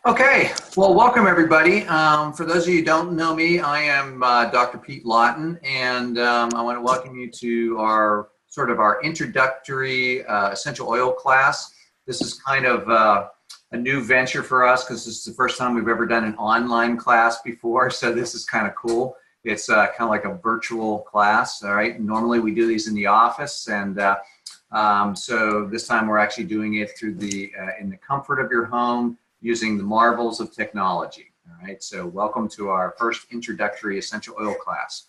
Okay, well, welcome everybody. For those of you who don't know me, I am Dr. Pete Lawton, and I want to welcome you to our introductory essential oil class. This is kind of a new venture for us because this is the first time we've ever done an online class before, so this is kind of cool. It's kind of like a virtual class, all right? Normally we do these in the office, and so this time we're actually doing it through in the comfort of your home, using the marvels of technology. All right, so welcome to our first introductory essential oil class.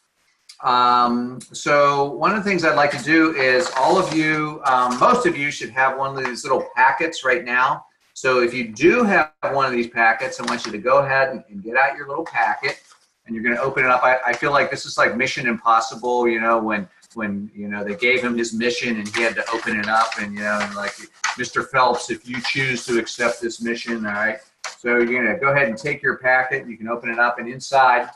So one of the things I'd like to do is all of you, most of you should have one of these little packets right now. So if you do have one of these packets, I want you to go ahead and get out your little packet, and you're going to open it up. I feel like this is like Mission Impossible, you know, when you know they gave him his mission and he had to open it up, and you know, and like, Mr. Phelps, if you choose to accept this mission, all right. So you're gonna go ahead and take your packet. You can open it up, and inside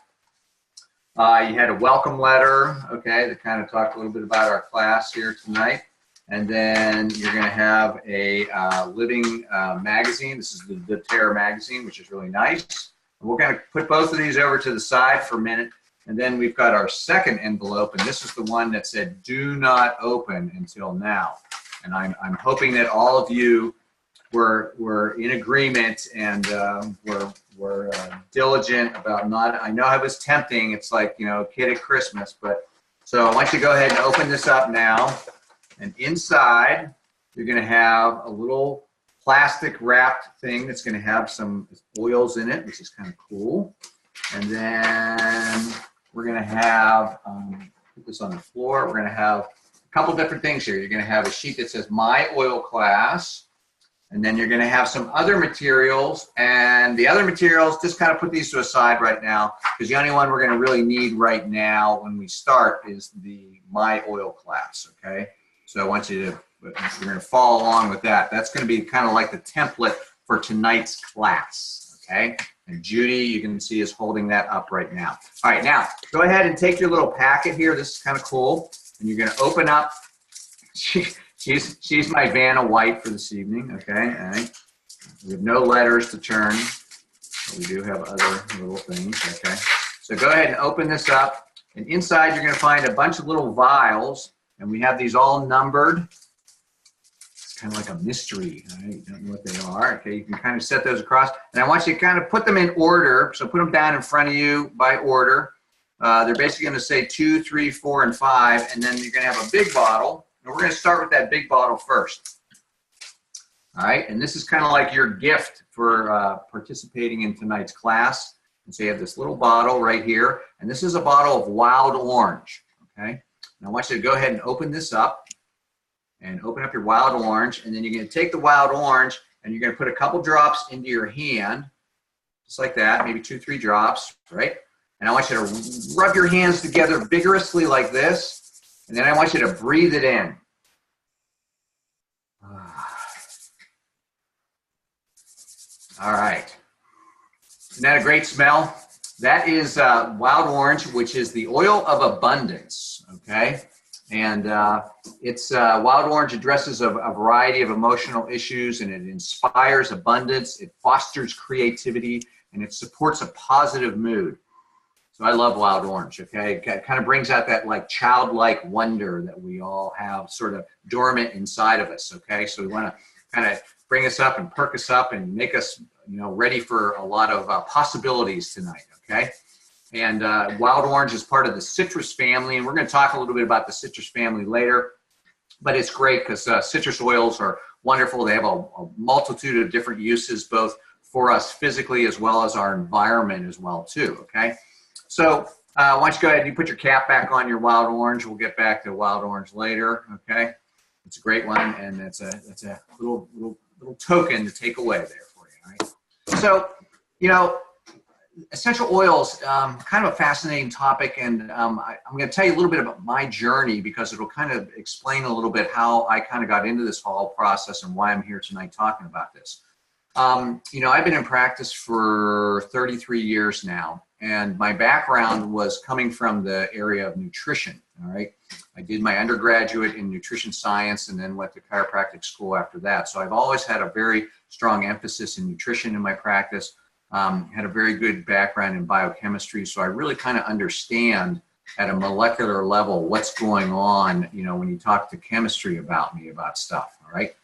you had a welcome letter, okay, that kind of talked a little bit about our class here tonight. And then you're gonna have a living magazine. This is the Terror magazine, which is really nice. And we're gonna put both of these over to the side for a minute. And then we've got our second envelope, and this is the one that said, "Do not open until now." And I'm hoping that all of you were in agreement and were diligent about not. I know it was tempting. It's like, you know, a kid at Christmas, but so I want you to go ahead and open this up now. And inside, you're going to have a little plastic wrapped thing that's going to have some oils in it, which is kind of cool. And then we're going to have, put this on the floor, we're going to have a couple different things here. You're going to have a sheet that says My Oil Class, and then you're going to have some other materials, and the other materials, just kind of put these to a side right now, because the only one we're going to really need right now when we start is the My Oil Class, okay? So I want you to, you're going to follow along with that. That's going to be kind of like the template for tonight's class, okay? And Judy, you can see, is holding that up right now. All right, now go ahead and take your little packet here. This is kind of cool. And you're going to open up. She's my Vanna White for this evening, okay? All right. We have no letters to turn, but we do have other little things, okay? So go ahead and open this up. And inside, you're going to find a bunch of little vials. And we have these all numbered. Kind of like a mystery, right? You don't know what they are. Okay, you can kind of set those across, and I want you to kind of put them in order. So put them down in front of you by order. They're basically going to say 2, 3, 4, and 5, and then you're going to have a big bottle, and we're going to start with that big bottle first. All right, and this is kind of like your gift for participating in tonight's class. And so you have this little bottle right here, and this is a bottle of wild orange. Okay, and I want you to go ahead and open this up. And open up your wild orange, and then you're going to take the wild orange and you're going to put a couple drops into your hand, just like that, maybe 2, 3 drops, right? And I want you to rub your hands together vigorously like this, and then I want you to breathe it in. All right. Isn't that a great smell? That is wild orange, which is the oil of abundance, okay? And it's wild orange addresses a variety of emotional issues, and it inspires abundance, it fosters creativity, and it supports a positive mood. So I love wild orange, okay? It kind of brings out that like childlike wonder that we all have sort of dormant inside of us, okay? So we want to kind of bring us up and perk us up and make us, you know, ready for a lot of possibilities tonight, okay? And wild orange is part of the citrus family, and we're going to talk a little bit about the citrus family later. But it's great because citrus oils are wonderful. They have a multitude of different uses, both for us physically as well as our environment as well, too, okay? So why don't you go ahead and you put your cap back on your wild orange. We'll get back to wild orange later, okay? It's a great one, and it's a little token to take away there for you, all right? So, you know, essential oils, kind of a fascinating topic, and I'm going to tell you a little bit about my journey because it'll kind of explain a little bit how I kind of got into this whole process and why I'm here tonight talking about this. You know, I've been in practice for 33 years now, and my background was coming from the area of nutrition, all right? I did my undergraduate in nutrition science and then went to chiropractic school after that. So I've always had a very strong emphasis in nutrition in my practice, had a very good background in biochemistry, so I really kind of understand at a molecular level what's going on, you know, when you talk to chemistry about me, about stuff, all right?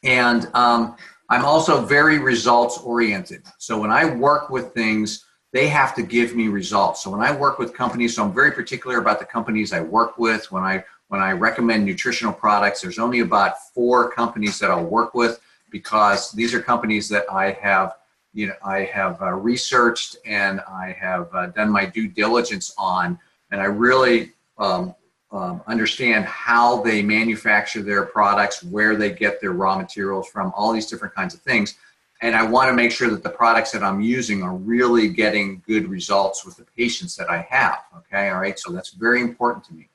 And I'm also very results oriented. So when I work with things, they have to give me results. So when I work with companies, so I'm very particular about the companies I work with. When I recommend nutritional products, there's only about 4 companies that I'll work with, because these are companies that I have, you know, I have researched and I have done my due diligence on, and I really understand how they manufacture their products, where they get their raw materials from, all these different kinds of things. And I want to make sure that the products that I'm using are really getting good results with the patients that I have. Okay, all right, so that's very important to me.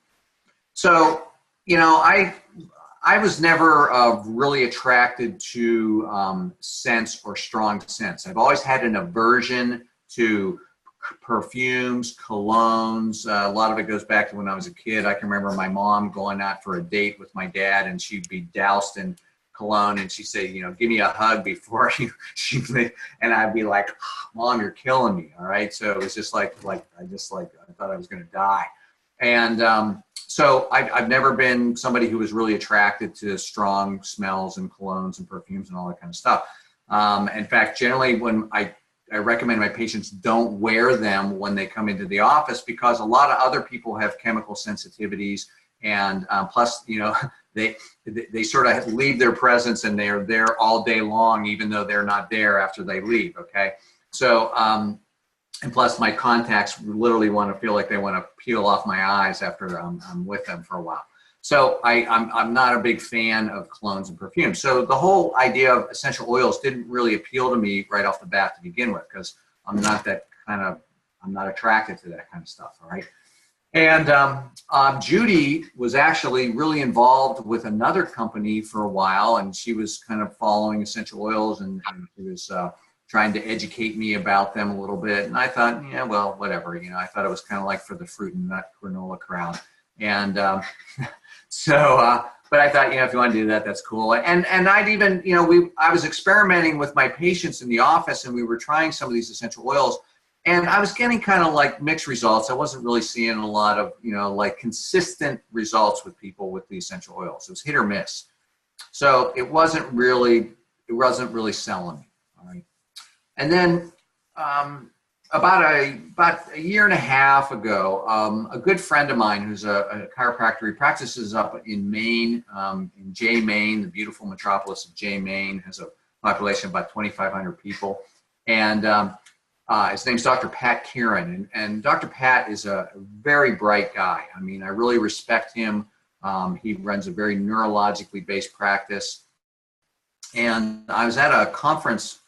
So, you know, I was never really attracted to scents or strong scents. I've always had an aversion to perfumes, colognes. A lot of it goes back to when I was a kid. I can remember my mom going out for a date with my dad, and she'd be doused in cologne, and she'd say, you know, give me a hug before you, and I'd be like, Mom, you're killing me, all right? So it was just like I thought I was gonna die. And so I've never been somebody who was really attracted to strong smells and colognes and perfumes and all that kind of stuff. In fact, generally when I recommend my patients don't wear them when they come into the office, because a lot of other people have chemical sensitivities, and plus, you know, they sort of leave their presence and they're there all day long, even though they're not there after they leave, okay? So, and plus my contacts literally want to feel like they want to peel off my eyes after I'm with them for a while. So I'm not a big fan of colognes and perfumes. So the whole idea of essential oils didn't really appeal to me right off the bat to begin with, because I'm not attracted to that kind of stuff, all right? And Judy was actually really involved with another company for a while, and she was kind of following essential oils, and she was trying to educate me about them a little bit. And I thought, yeah, well, whatever, you know, I thought it was kind of like for the fruit and nut granola crowd. And but I thought, you know, if you want to do that, that's cool. And I'd even, you know, I was experimenting with my patients in the office, and we were trying some of these essential oils, and I was getting kind of like mixed results. I wasn't really seeing a lot of, you know, like consistent results with people with the essential oils. It was hit or miss. So it wasn't really selling me, all right? And then about a year and a half ago, a good friend of mine who's a chiropractor, he practices up in Maine, in Jay, Maine, the beautiful metropolis of Jay, Maine, has a population of about 2,500 people. And his name's Dr. Pat Kieran. And Dr. Pat is a very bright guy. I mean, I really respect him. He runs a very neurologically based practice. And I was at a conference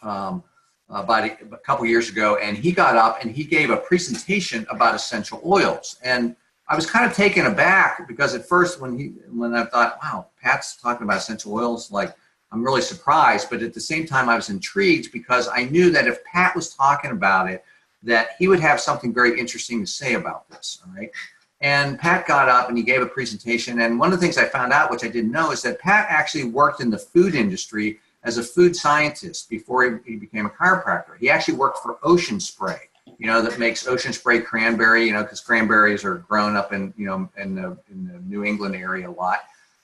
about a couple years ago, and he got up and he gave a presentation about essential oils. And I was kind of taken aback, because at first when I thought, wow, Pat's talking about essential oils, like, I'm really surprised, but at the same time I was intrigued, because I knew that if Pat was talking about it, that he would have something very interesting to say about this, all right? And Pat got up and he gave a presentation, and one of the things I found out, which I didn't know, is that Pat actually worked in the food industry as a food scientist before he became a chiropractor. He actually worked for Ocean Spray, you know, that makes Ocean Spray cranberry, you know, because cranberries are grown up in, you know, in the New England area a lot.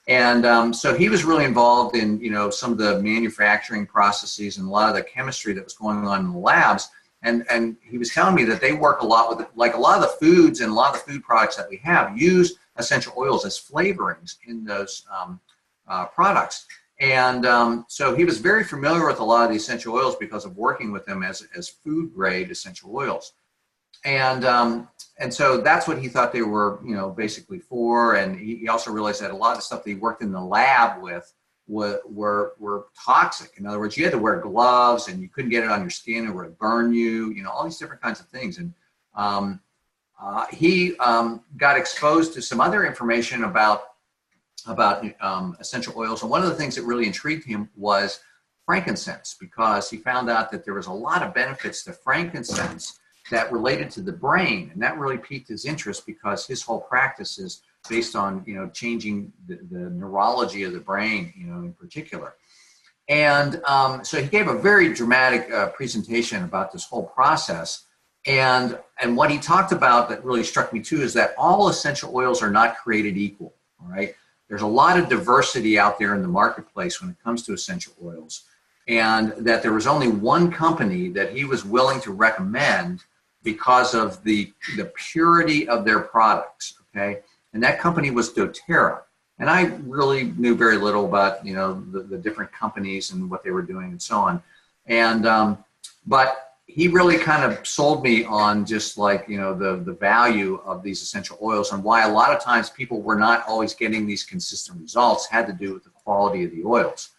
And so he was really involved in, you know, some of the manufacturing processes and a lot of the chemistry that was going on in the labs. And he was telling me that they work a lot with, like, a lot of the foods and a lot of the food products that we have use essential oils as flavorings in those products. And so he was very familiar with a lot of the essential oils because of working with them as food grade essential oils. And so that's what he thought they were, you know, basically for. And he also realized that a lot of the stuff that he worked in the lab with were toxic. In other words, you had to wear gloves and you couldn't get it on your skin, or it would burn you, you know, all these different kinds of things. And he got exposed to some other information about essential oils. And one of the things that really intrigued him was frankincense, because he found out that there was a lot of benefits to frankincense that related to the brain, and that really piqued his interest because his whole practice is based on, you know, changing the neurology of the brain, you know, in particular. And so he gave a very dramatic presentation about this whole process. And what he talked about that really struck me too is that all essential oils are not created equal, all right? There's a lot of diversity out there in the marketplace when it comes to essential oils, and that there was only one company that he was willing to recommend because of the purity of their products, okay? And that company was doTERRA. And I really knew very little about, you know, the different companies and what they were doing and so on. And, but he really kind of sold me on just like, you know, the value of these essential oils, and why a lot of times people were not always getting these consistent results had to do with the quality of the oils.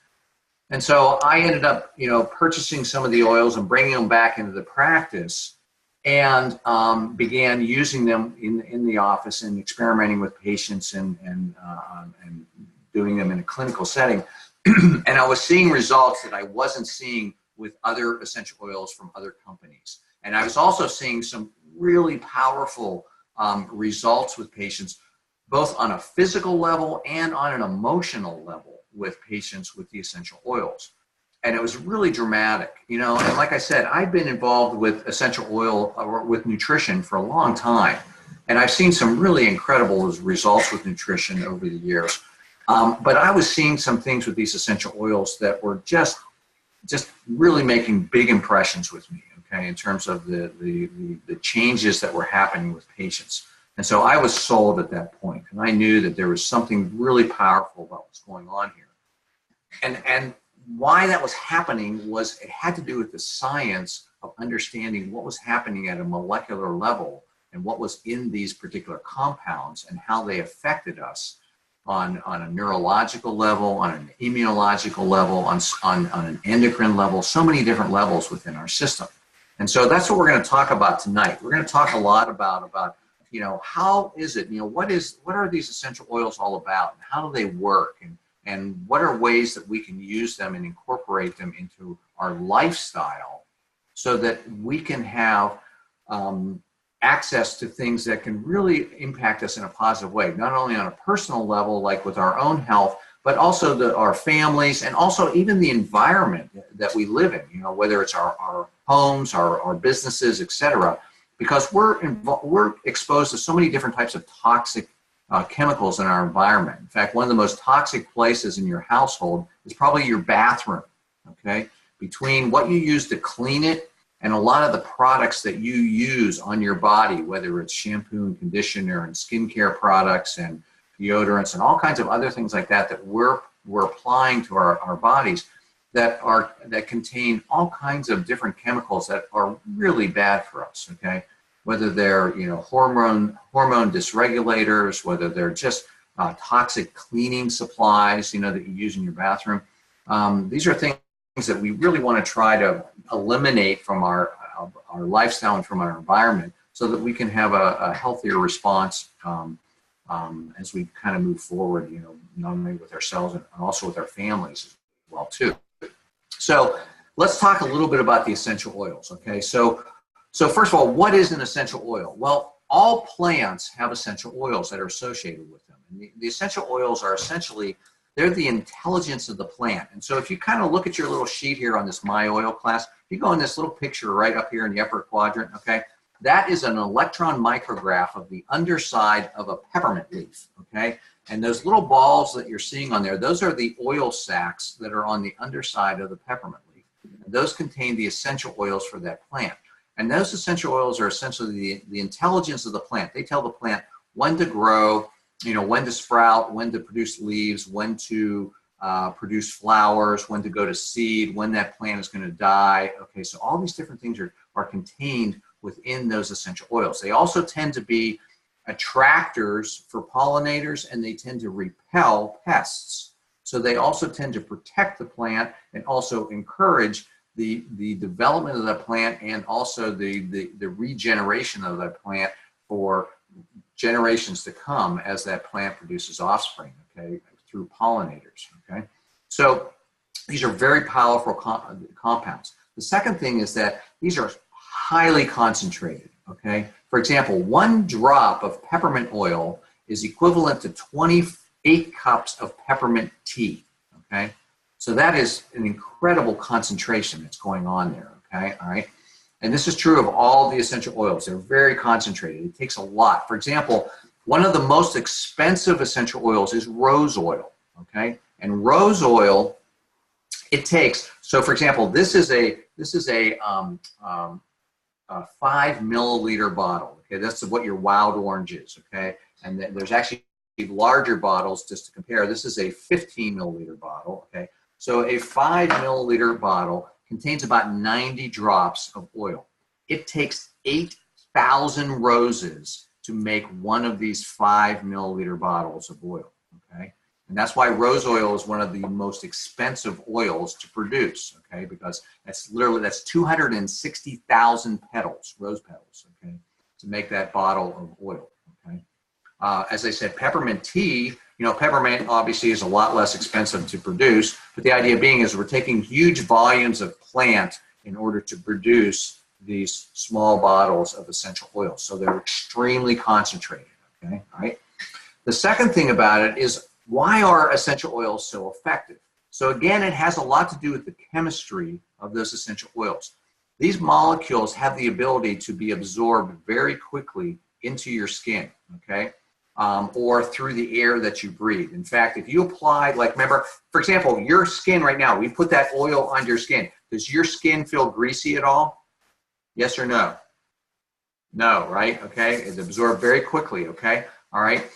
And so I ended up, you know, purchasing some of the oils and bringing them back into the practice, and began using them in the office and experimenting with patients and doing them in a clinical setting. And I was seeing results that I wasn't seeing with other essential oils from other companies. And I was also seeing some really powerful results with patients, both on a physical level and on an emotional level with patients with the essential oils. And it was really dramatic, you know, and like I said, I've been involved with essential oil or with nutrition for a long time. And I've seen some really incredible results with nutrition over the years. But I was seeing some things with these essential oils that were just really making big impressions with me, okay, in terms of the changes that were happening with patients. And so I was sold at that point, and I knew that there was something really powerful about what's going on here. And why that was happening was it had to do with the science of understanding what was happening at a molecular level and what was in these particular compounds and how they affected us on a neurological level, on an immunological level, on an endocrine level, so many different levels within our system. And so that's what we're going to talk about tonight. We're going to talk a lot about you know, how is it, you know, what are these essential oils all about, and how do they work, and what are ways that we can use them and incorporate them into our lifestyle so that we can have access to things that can really impact us in a positive way, not only on a personal level, like with our own health, but also our families, and also even the environment that we live in, you know, whether it's our homes, our businesses, etc. Because we're exposed to so many different types of toxic chemicals in our environment. In fact, one of the most toxic places in your household is probably your bathroom, okay? Between what you use to clean it and a lot of the products that you use on your body, whether it's shampoo and conditioner and skincare products and deodorants and all kinds of other things like that that we're applying to our bodies that contain all kinds of different chemicals that are really bad for us, okay? Whether they're, you know, hormone dysregulators, whether they're just toxic cleaning supplies, you know, that you use in your bathroom. These are things that we really want to try to eliminate from our lifestyle and from our environment so that we can have a healthier response as we kind of move forward, you know, not only with ourselves and also with our families as well too. So let's talk a little bit about the essential oils, okay? So first of all, what is an essential oil? Well, all plants have essential oils that are associated with them. And the essential oils are essentially, they're the intelligence of the plant. And so if you kind of look at your little sheet here on this My Oil class, if you go in this little picture right up here in the upper quadrant, okay, that is an electron micrograph of the underside of a peppermint leaf, okay? And those little balls that you're seeing on there, those are the oil sacs that are on the underside of the peppermint leaf. And those contain the essential oils for that plant. And those essential oils are essentially the intelligence of the plant. They tell the plant when to grow, you know, when to sprout, when to produce leaves, when to produce flowers, when to go to seed, when that plant is going to die. Okay, so all these different things are contained within those essential oils. They also tend to be attractors for pollinators, and they tend to repel pests. So they also tend to protect the plant and also encourage the development of the plant and also the regeneration of the plant for generations to come as that plant produces offspring, okay, through pollinators, okay? So These are very powerful compounds. The second thing is that these are highly concentrated, okay? For example, 1 drop of peppermint oil is equivalent to 28 cups of peppermint tea, okay? So that is an incredible concentration that's going on there, okay? All right. And this is true of all the essential oils. They're very concentrated. It takes a lot. For example, one of the most expensive essential oils is rose oil, okay? And rose oil, it takes, so for example, this is a 5 milliliter bottle, okay? That's what your Wild Orange is, okay? And there's actually larger bottles just to compare. This is a 15 milliliter bottle, okay? So a 5 milliliter bottle contains about 90 drops of oil. It takes 8,000 roses to make one of these 5 milliliter bottles of oil, okay? And that's why rose oil is one of the most expensive oils to produce, okay? Because that's 260,000 petals, rose petals, okay, to make that bottle of oil, okay? As I said, peppermint tea, you know, peppermint obviously is a lot less expensive to produce, but the idea being is we're taking huge volumes of plant in order to produce these small bottles of essential oils. So they're extremely concentrated, okay, all right? The second thing about it is, why are essential oils so effective? So again, it has a lot to do with the chemistry of those essential oils. These molecules have the ability to be absorbed very quickly into your skin, okay? Or through the air that you breathe. In fact, if you apply, like remember, for example, your skin right now, we put that oil on your skin. Does your skin feel greasy at all? Yes or no? No, right? Okay, it's absorbed very quickly, okay? All right.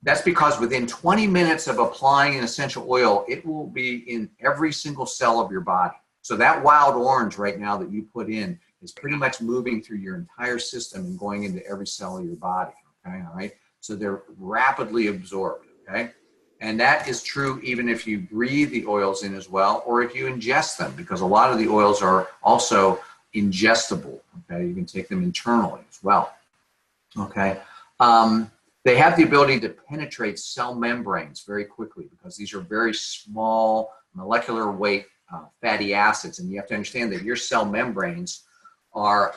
That's because within 20 minutes of applying an essential oil, it will be in every single cell of your body. So that Wild Orange right now that you put in is pretty much moving through your entire system and going into every cell of your body, okay, all right? So they're rapidly absorbed, okay? And that is true even if you breathe the oils in as well, or if you ingest them, because a lot of the oils are also ingestible, okay? You can take them internally as well, okay? They have the ability to penetrate cell membranes very quickly because these are very small molecular weight fatty acids. And you have to understand that your cell membranes are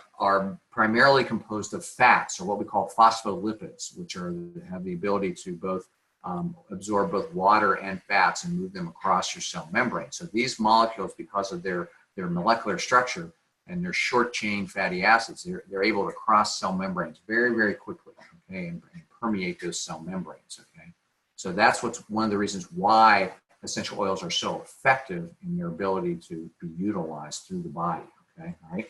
primarily composed of fats, or what we call phospholipids, which have the ability to both absorb both water and fats and move them across your cell membrane. So these molecules, because of their molecular structure and their short chain fatty acids, they're able to cross cell membranes very, very quickly, okay, and permeate those cell membranes, okay? So that's one of the reasons why essential oils are so effective in their ability to be utilized through the body, okay, all right?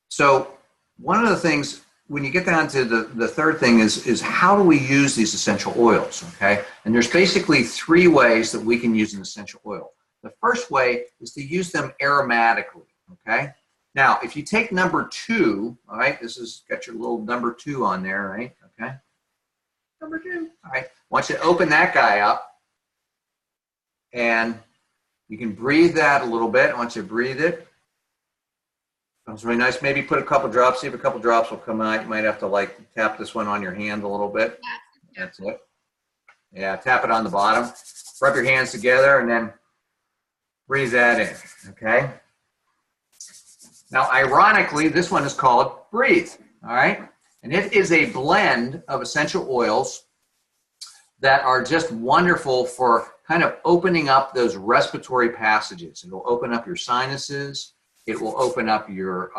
So one of the things, when you get down to the third thing is how do we use these essential oils, okay? And there's basically 3 ways that we can use an essential oil. The first way is to use them aromatically, okay? Now, if you take number 2, all right, this has got your little number 2 on there, right? Okay. Number 2. All right. I want you to open that guy up. And you can breathe that a little bit. I want you to breathe it. Sounds really nice. Maybe put a couple drops, see if a couple drops will come out. You might have to like tap this one on your hand a little bit. That's it. Yeah, tap it on the bottom. Rub your hands together and then breathe that in, okay? Now, ironically, this one is called Breathe, all right? And it is a blend of essential oils that are just wonderful for kind of opening up those respiratory passages. It will open up your sinuses. It will open up your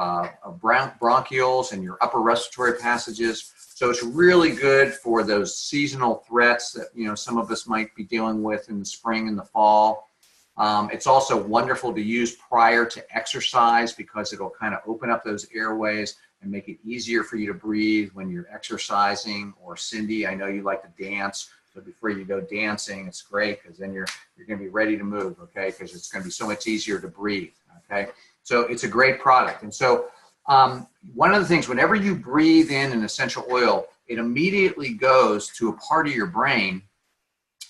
bronchioles and your upper respiratory passages. So it's really good for those seasonal threats that, you know, some of us might be dealing with in the spring and the fall. It's also wonderful to use prior to exercise because it'll kind of open up those airways and make it easier for you to breathe when you're exercising. Or Cindy, I know you like to dance, so before you go dancing, it's great because then you're going to be ready to move, okay? Because it's going to be so much easier to breathe, okay? So it's a great product. And so one of the things, whenever you breathe in an essential oil, it immediately goes to a part of your brain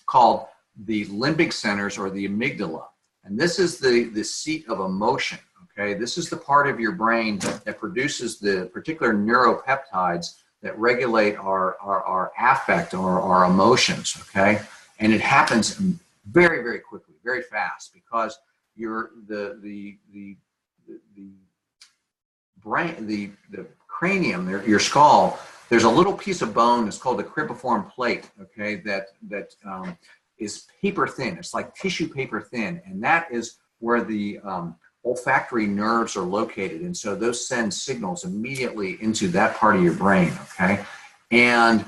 called the limbic centers, or the amygdala. And this is the seat of emotion, okay? This is the part of your brain that produces the particular neuropeptides that regulate our affect or our emotions, okay? And it happens very, very quickly, very fast, because the brain, the cranium, your skull, there's a little piece of bone that's called the cribriform plate, okay, that is paper thin. It's like tissue paper thin, and that is where the olfactory nerves are located, and so those send signals immediately into that part of your brain, okay? And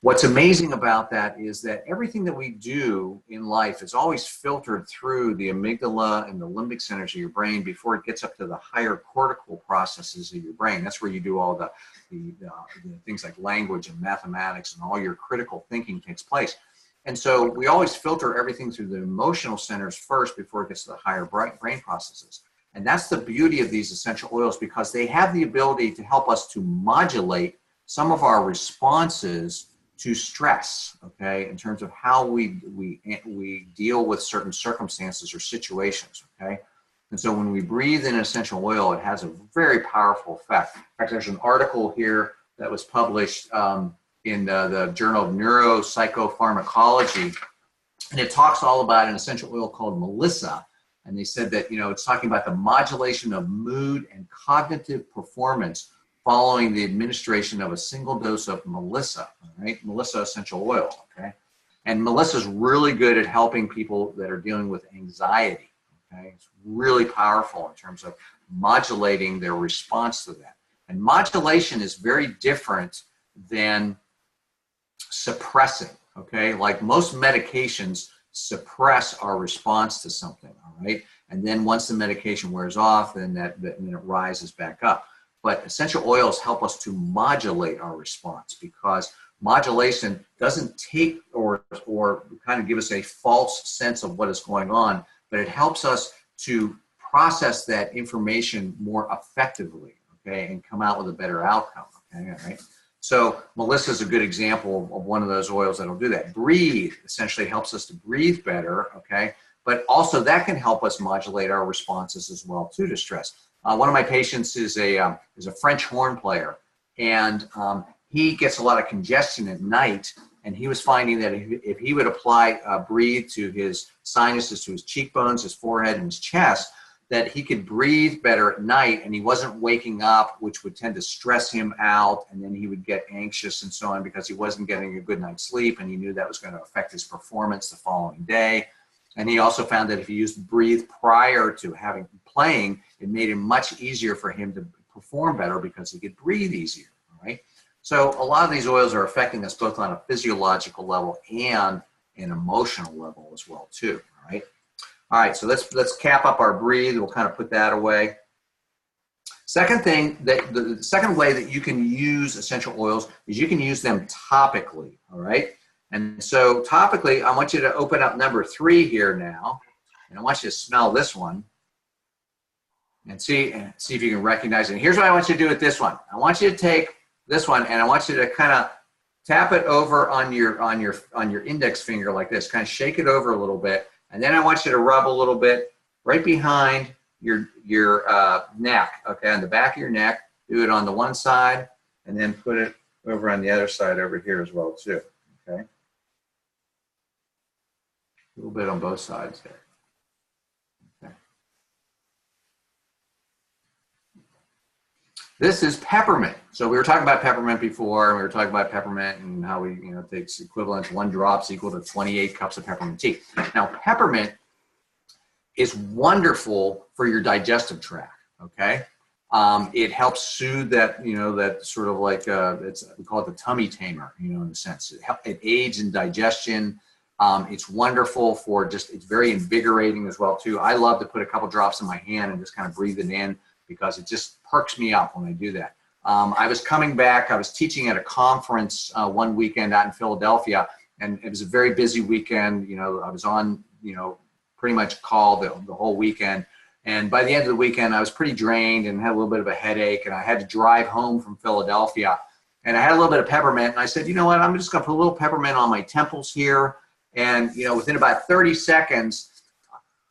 what's amazing about that is that everything that we do in life is always filtered through the amygdala and the limbic centers of your brain before it gets up to the higher cortical processes of your brain. That's where you do all the things like language and mathematics, and all your critical thinking takes place. And so we always filter everything through the emotional centers first before it gets to the higher brain processes. And that's the beauty of these essential oils, because they have the ability to help us to modulate some of our responses to stress, okay, in terms of how we deal with certain circumstances or situations, okay? And so when we breathe in essential oil, it has a very powerful effect. In fact, there's an article here that was published in the Journal of Neuropsychopharmacology, and it talks all about an essential oil called Melissa. And they said that, it's talking about the modulation of mood and cognitive performance following the administration of a single dose of Melissa, right? Melissa essential oil, okay? And Melissa is really good at helping people that are dealing with anxiety, okay? It's really powerful in terms of modulating their response to that. And modulation is very different than suppressing, okay? Like most medications suppress our response to something, all right? And then once the medication wears off, then it rises back up. But essential oils help us to modulate our response, because modulation doesn't take or kind of give us a false sense of what is going on, but it helps us to process that information more effectively, okay, and come out with a better outcome, okay, all right? So Melissa is a good example of one of those oils that'll do that. Breathe essentially helps us to breathe better, okay? But also that can help us modulate our responses as well too to stress. One of my patients is a French horn player, and he gets a lot of congestion at night, and he was finding that if he would apply breathe to his sinuses, to his cheekbones, his forehead, and his chest, that he could breathe better at night, and he wasn't waking up, which would tend to stress him out, and then he would get anxious and so on because he wasn't getting a good night's sleep, and he knew that was going to affect his performance the following day. And he also found that if he used breathe prior to playing, it made it much easier for him to perform better because he could breathe easier, all right? So a lot of these oils are affecting us both on a physiological level and an emotional level as well too, all right? All right, so let's cap up our breathe. We'll kind of put that away. Second thing, the second way that you can use essential oils is you can use them topically, all right? And so topically, I want you to open up number 3 here now, and I want you to smell this one and see if you can recognize it. And here's what I want you to do with this one. I want you to take this one, and I want you to kind of tap it over on your index finger like this, kind of shake it over a little bit. And then I want you to rub a little bit right behind your neck, okay, on the back of your neck. Do it on the one side, and then put it over on the other side over here as well too, okay? A little bit on both sides there. Okay. This is peppermint. So we were talking about peppermint before, and we were talking about peppermint and how we, it takes equivalent, 1 drop's equal to 28 cups of peppermint tea. Now, peppermint is wonderful for your digestive tract, okay? It helps soothe that, that sort of like, we call it the tummy tamer, in a sense. It aids in digestion. It's wonderful for it's very invigorating as well too. I love to put a couple drops in my hand and just kind of breathe it in because it just perks me up when I do that. I was coming back, I was teaching at a conference one weekend out in Philadelphia, and it was a very busy weekend. I was on, pretty much call the whole weekend. And by the end of the weekend, I was pretty drained and had a little bit of a headache, and I had to drive home from Philadelphia. And I had a little bit of peppermint, and I said, you know what, I'm just gonna put a little peppermint on my temples here. And, within about 30 seconds,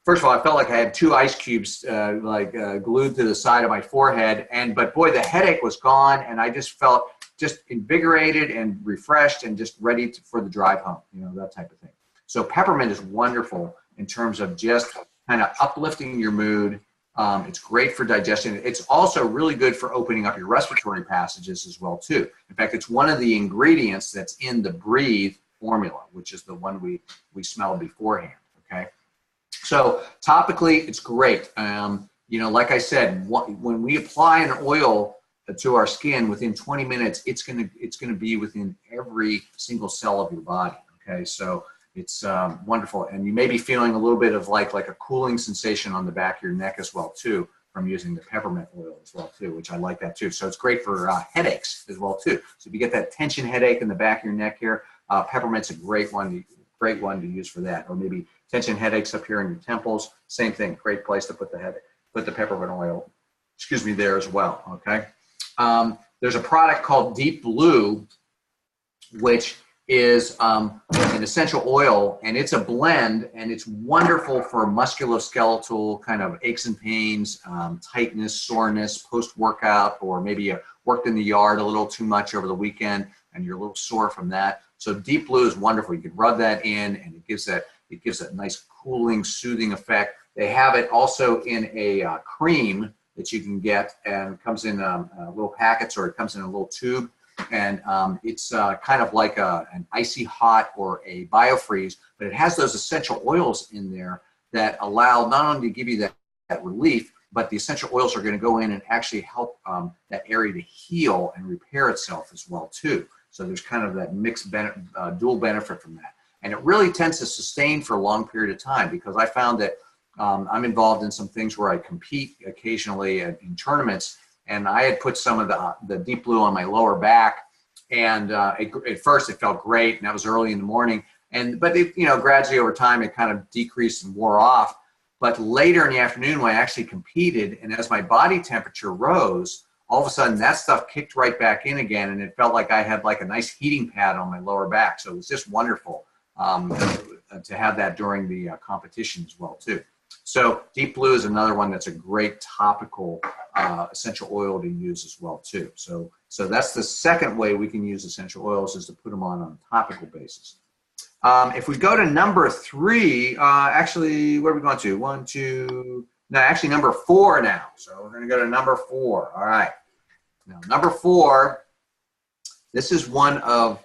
first of all, I felt like I had 2 ice cubes glued to the side of my forehead. But boy, the headache was gone, and I just felt just invigorated and refreshed and just ready for the drive home, that type of thing. So peppermint is wonderful in terms of just kind of uplifting your mood. It's great for digestion. It's also really good for opening up your respiratory passages as well too. In fact, it's one of the ingredients that's in the Breathe formula, which is the one we smelled beforehand, okay? So topically, it's great. You know, like I said, when we apply an oil to our skin, within 20 minutes, it's gonna be within every single cell of your body, okay? So it's wonderful, and you may be feeling a little bit of like a cooling sensation on the back of your neck as well too, from using the peppermint oil as well too, which I like that too. So it's great for headaches as well too. So if you get that tension headache in the back of your neck here, peppermint's a great one to use for that. Or maybe tension headaches up here in your temples, same thing, great place to put the peppermint oil, excuse me, there as well, okay? There's a product called Deep Blue, which is an essential oil, and it's a blend, and it's wonderful for musculoskeletal kind of aches and pains, tightness, soreness, post-workout, or maybe you worked in the yard a little too much over the weekend and you're a little sore from that. So Deep Blue is wonderful. You can rub that in, and it gives that nice cooling, soothing effect. They have it also in a cream that you can get, and it comes in little packets, or it comes in a little tube. And it's kind of like an icy hot or a biofreeze, but it has those essential oils in there that allow not only to give you that relief, but the essential oils are going to go in and actually help that area to heal and repair itself as well too. So there's kind of that mixed dual benefit from that. And it really tends to sustain for a long period of time, because I found that I'm involved in some things where I compete occasionally in tournaments, and I had put some of the Deep Blue on my lower back, and at first it felt great, and that was early in the morning. But it, you know, gradually over time it kind of decreased and wore off. But later in the afternoon, when I actually competed, and as my body temperature rose, all of a sudden that stuff kicked right back in again, and it felt like I had like a nice heating pad on my lower back. So it was just wonderful to have that during the competition as well too. So Deep Blue is another one that's a great topical essential oil to use as well too. So that's the second way we can use essential oils, is to put them on a topical basis. If we go to number 3, actually, where are we going to? Actually number 4 now. So we're going to go to number 4. All right. Now number 4, this is one of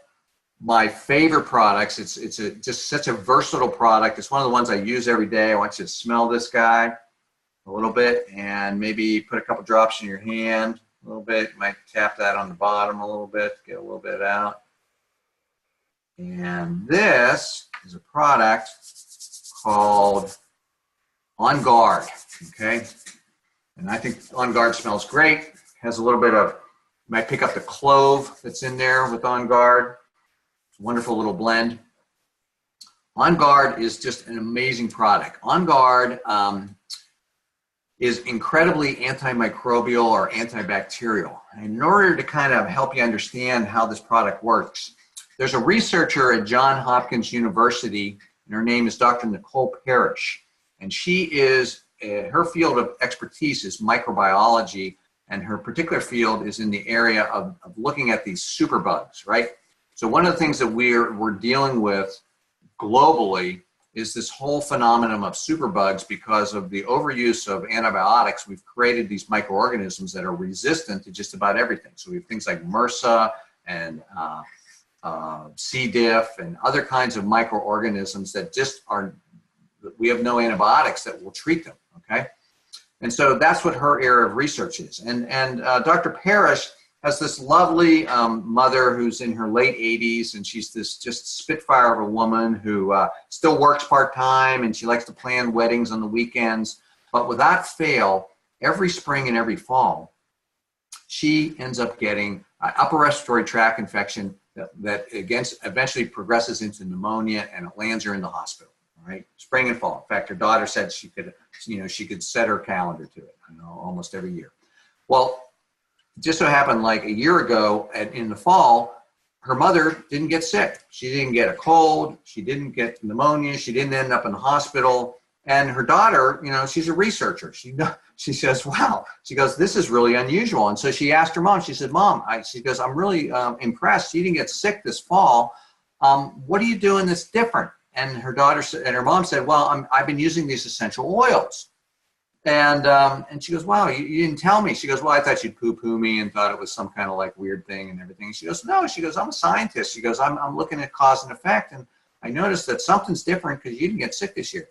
my favorite products. It's just such a versatile product. It's one of the ones I use every day. I want you to smell this guy a little bit, and maybe put a couple drops in your hand a little bit. You might tap that on the bottom a little bit to get a little bit out. And this is a product called On Guard, okay? And I think On Guard smells great. Has a little bit of, you might pick up the clove that's in there with On Guard. It's a wonderful little blend. On Guard is just an amazing product. On Guard is incredibly antimicrobial or antibacterial. And in order to kind of help you understand how this product works, there's a researcher at Johns Hopkins University, and her name is Dr. Nicole Parrish. And she is, her field of expertise is microbiology, and her particular field is in the area of looking at these superbugs, right? So one of the things that we're dealing with globally is this whole phenomenon of superbugs. Because of the overuse of antibiotics, we've created these microorganisms that are resistant to just about everything. So we have things like MRSA and C. diff and other kinds of microorganisms that just are, we have no antibiotics that will treat them, okay? And so that's what her area of research is. And Dr. Parrish has this lovely mother who's in her late 80s, and she's this just spitfire of a woman who still works part-time, and she likes to plan weddings on the weekends. But without fail, every spring and every fall, she ends up getting an upper respiratory tract infection that eventually progresses into pneumonia, and it lands her in the hospital, all right? Spring and fall. In fact, her daughter said she could set her calendar to it, almost every year. Well, it just so happened like a year ago in the fall, her mother didn't get sick. She didn't get a cold. She didn't get pneumonia. She didn't end up in the hospital. And her daughter, she's a researcher. She says, wow. She goes, this is really unusual. And so she asked her mom, she said, Mom, she goes, I'm really impressed. You didn't get sick this fall. What are you doing that's different? and her daughter and her mom said, well, I've been using these essential oils. And she goes, wow, you didn't tell me. She goes, well, I thought you'd poo-poo me and thought it was some kind of like weird thing and everything. She goes, no, she goes, I'm a scientist. She goes, I'm looking at cause and effect. And I noticed that something's different because you didn't get sick this year.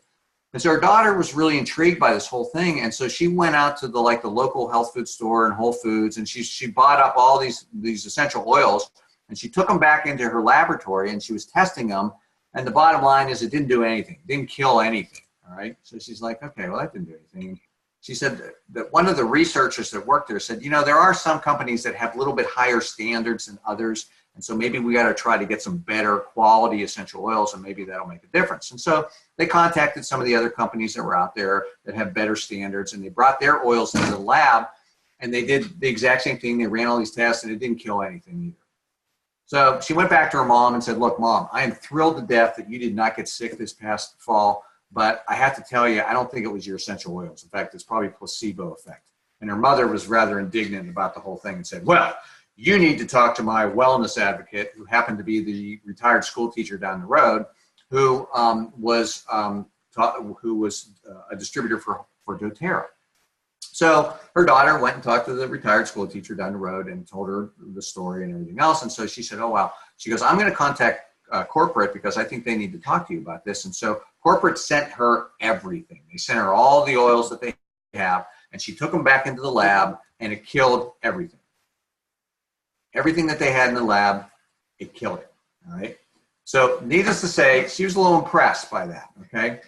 And so her daughter was really intrigued by this whole thing. And so she went out to the local health food store and Whole Foods, and she bought up all these essential oils, and she took them back into her laboratory and she was testing them. And the bottom line is it didn't do anything. It didn't kill anything. All right. So she's like, okay, well, that didn't do anything. She said that one of the researchers that worked there said, you know, there are some companies that have a little bit higher standards than others. And so maybe we got to try to get some better quality essential oils, and maybe that'll make a difference. And so they contacted some of the other companies that were out there that have better standards, and they brought their oils into the lab, and they did the exact same thing. They ran all these tests, and it didn't kill anything either. So she went back to her mom and said, look, Mom, I am thrilled to death that you did not get sick this past fall. But I have to tell you, I don't think it was your essential oils. In fact, it's probably placebo effect. And her mother was rather indignant about the whole thing and said, well, you need to talk to my wellness advocate, who happened to be the retired school teacher down the road, who was a distributor for doTERRA. So her daughter went and talked to the retired school teacher down the road and told her the story and everything else. And so she said, oh, wow. She goes, I'm going to contact corporate because I think they need to talk to you about this. And so corporate sent her everything. They sent her all the oils that they have, and she took them back into the lab, and it killed everything. Everything that they had in the lab, it killed it. All right. So needless to say, she was a little impressed by that. Okay.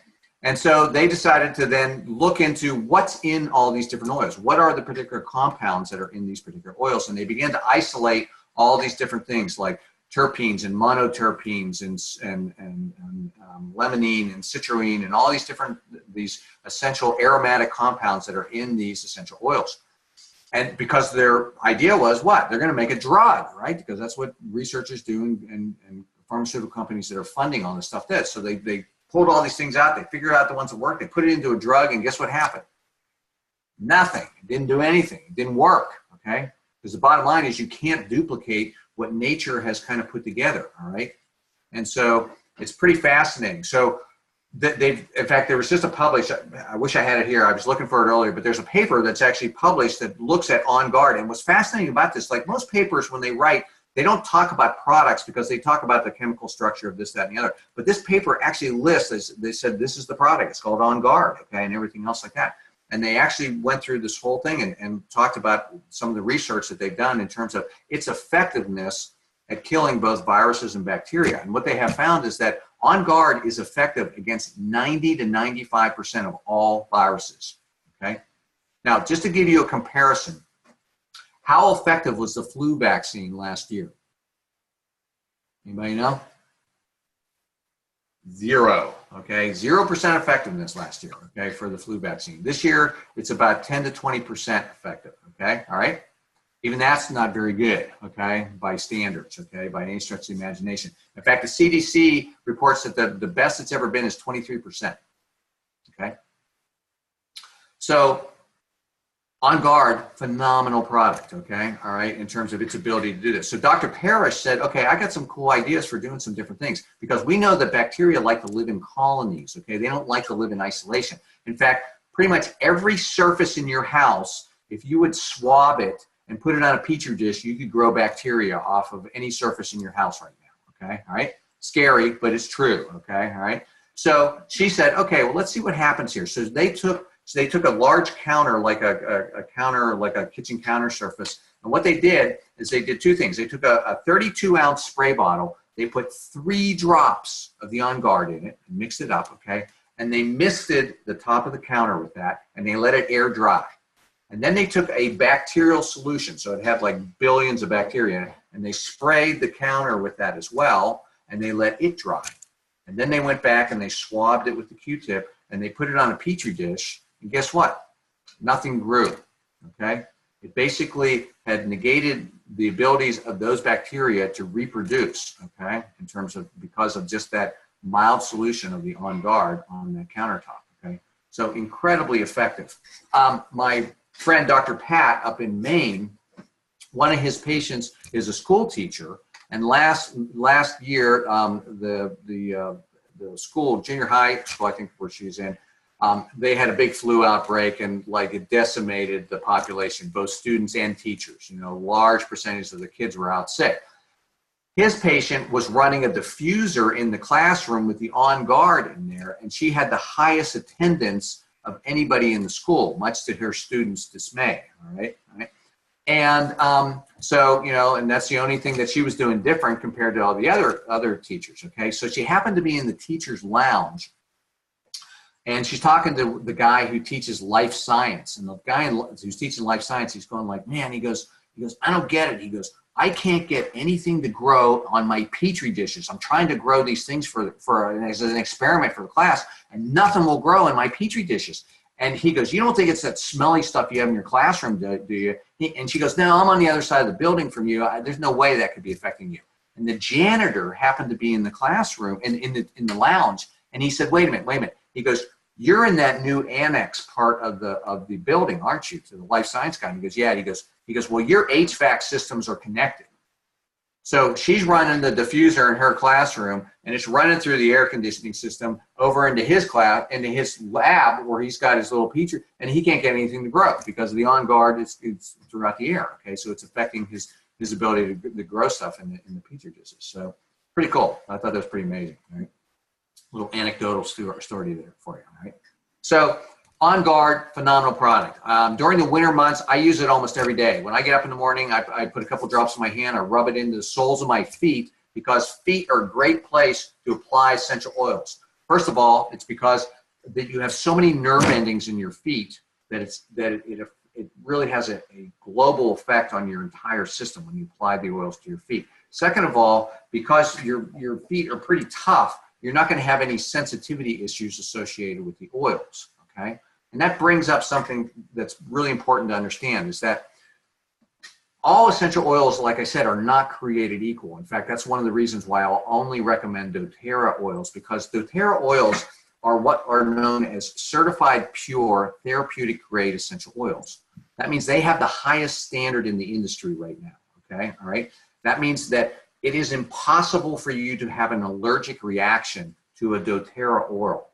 And so they decided to then look into what's in all these different oils. What are the particular compounds that are in these particular oils? And they began to isolate all these different things like terpenes and monoterpenes and limonene and citrulline and all these essential aromatic compounds that are in these essential oils. And because their idea was what? They're going to make a drug, right? Because that's what researchers do and pharmaceutical companies that are funding all this stuff did. So they pulled all these things out. They figured out the ones that worked. They put it into a drug, and guess what happened? Nothing. It didn't do anything. It didn't work, okay? Because the bottom line is you can't duplicate what nature has kind of put together, all right? And so it's pretty fascinating. So in fact, there was just a published, I wish I had it here. I was looking for it earlier, but there's a paper that's actually published that looks at On Guard. And what's fascinating about this, like most papers, when they write, they don't talk about products because they talk about the chemical structure of this, that, and the other. But this paper actually lists, they said, this is the product. It's called On Guard, okay, and everything else like that. And they actually went through this whole thing and talked about some of the research that they've done in terms of its effectiveness at killing both viruses and bacteria. And what they have found is that On Guard is effective against 90 to 95% of all viruses, okay? Now, just to give you a comparison, how effective was the flu vaccine last year? Anybody know? 0, okay? 0% effectiveness last year, okay, for the flu vaccine. This year, it's about 10 to 20% effective, okay? All right? Even that's not very good, okay, by standards, okay, by any stretch of the imagination. In fact, the CDC reports that the best it's ever been is 23%, okay? So, On Guard, phenomenal product, okay, all right, in terms of its ability to do this. So Dr. Parrish said, okay, I got some cool ideas for doing some different things because we know that bacteria like to live in colonies, okay? They don't like to live in isolation. In fact, pretty much every surface in your house, if you would swab it and put it on a petri dish, you could grow bacteria off of any surface in your house right now, okay, all right? Scary, but it's true, okay, all right? So she said, okay, well, let's see what happens here. So they took a large counter, like a counter, like a kitchen counter surface. And what they did is they did two things. They took a 32-ounce spray bottle. They put 3 drops of the On Guard in it and mixed it up, okay? And they misted the top of the counter with that, and they let it air dry. And then they took a bacterial solution, so it had like billions of bacteria in it, and they sprayed the counter with that as well, and they let it dry. And then they went back and they swabbed it with the Q-tip, and they put it on a petri dish, and guess what? Nothing grew, okay? It basically had negated the abilities of those bacteria to reproduce, okay, in terms of, because of just that mild solution of the On Guard on the countertop, okay? So incredibly effective. My friend, Dr. Pat, up in Maine, one of his patients is a school teacher, and last year, the school, junior high school, I think where she's in, they had a big flu outbreak, and like it decimated the population, both students and teachers. You know, large percentage of the kids were out sick. His patient was running a diffuser in the classroom with the on guard in there, and she had the highest attendance of anybody in the school, much to her students' dismay. All right. And so, you know, and that's the only thing that she was doing different compared to all the other teachers. Okay, so she happened to be in the teacher's lounge, and she's talking to the guy who teaches life science. And the guy who's teaching life science, he's going like, man, he goes, I don't get it. He goes, I can't get anything to grow on my Petri dishes. I'm trying to grow these things as an experiment for the class, and nothing will grow in my Petri dishes. And he goes, you don't think it's that smelly stuff you have in your classroom, do you? And she goes, no, I'm on the other side of the building from you. There's no way that could be affecting you. And the janitor happened to be in the classroom, in the lounge, and he said, wait a minute. He goes, you're in that new annex part of the building, aren't you? To the life science guy. And he goes, yeah. He goes, well, your HVAC systems are connected. So she's running the diffuser in her classroom, and it's running through the air conditioning system over into his class, into his lab where he's got his little Petri, and he can't get anything to grow because of the on guard. It's throughout the air. Okay, so it's affecting his ability to grow stuff in the Petri dishes. So pretty cool. I thought that was pretty amazing. Right? Little anecdotal story there for you. Right? So On Guard, phenomenal product. During the winter months, I use it almost every day. When I get up in the morning, I put a couple drops in my hand, I rub it into the soles of my feet, because feet are a great place to apply essential oils. First of all, it's because that you have so many nerve endings in your feet that it really has a global effect on your entire system when you apply the oils to your feet. Second of all, because your feet are pretty tough, you're not going to have any sensitivity issues associated with the oils. Okay? And that brings up something that's really important to understand, is that all essential oils, like I said, are not created equal. In fact, that's one of the reasons why I'll only recommend doTERRA oils, because doTERRA oils are what are known as certified pure therapeutic grade essential oils. That means they have the highest standard in the industry right now. Okay? All right? That means that it is impossible for you to have an allergic reaction to a doTERRA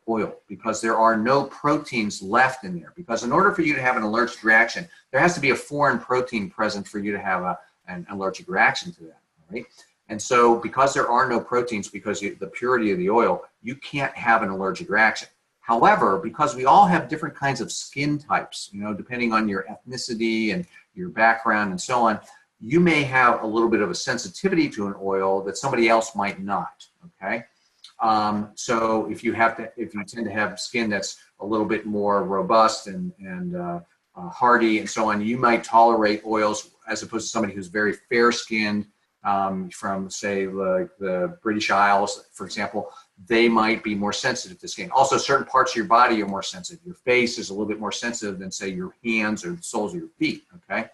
oil, because there are no proteins left in there. Because in order for you to have an allergic reaction, there has to be a foreign protein present for you to have an allergic reaction to that, right? And so because there are no proteins, because the purity of the oil, you can't have an allergic reaction. However, because we all have different kinds of skin types, you know, depending on your ethnicity and your background and so on, you may have a little bit of a sensitivity to an oil that somebody else might not, okay? So if you tend to have skin that's a little bit more robust and hardy and so on, you might tolerate oils as opposed to somebody who's very fair-skinned, from say like the British Isles, for example. They might be more sensitive to skin. Also, certain parts of your body are more sensitive. Your face is a little bit more sensitive than say your hands or the soles of your feet, okay?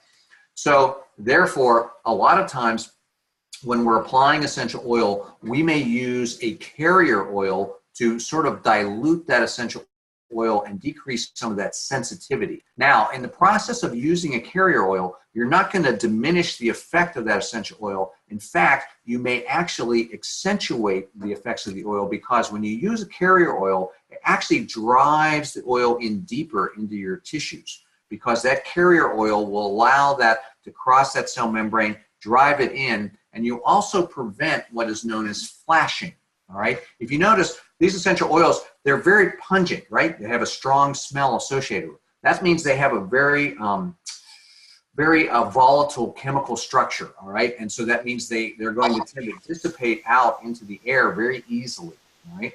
So therefore, a lot of times when we're applying essential oil, we may use a carrier oil to sort of dilute that essential oil and decrease some of that sensitivity. Now, in the process of using a carrier oil, you're not going to diminish the effect of that essential oil. In fact, you may actually accentuate the effects of the oil, because when you use a carrier oil, it actually drives the oil in deeper into your tissues, because that carrier oil will allow that to cross that cell membrane, drive it in, and you also prevent what is known as flashing, all right? If you notice, these essential oils, they're very pungent, right? They have a strong smell associated with it. That means they have a very volatile chemical structure, all right? And so that means they're going to tend to dissipate out into the air very easily, all right?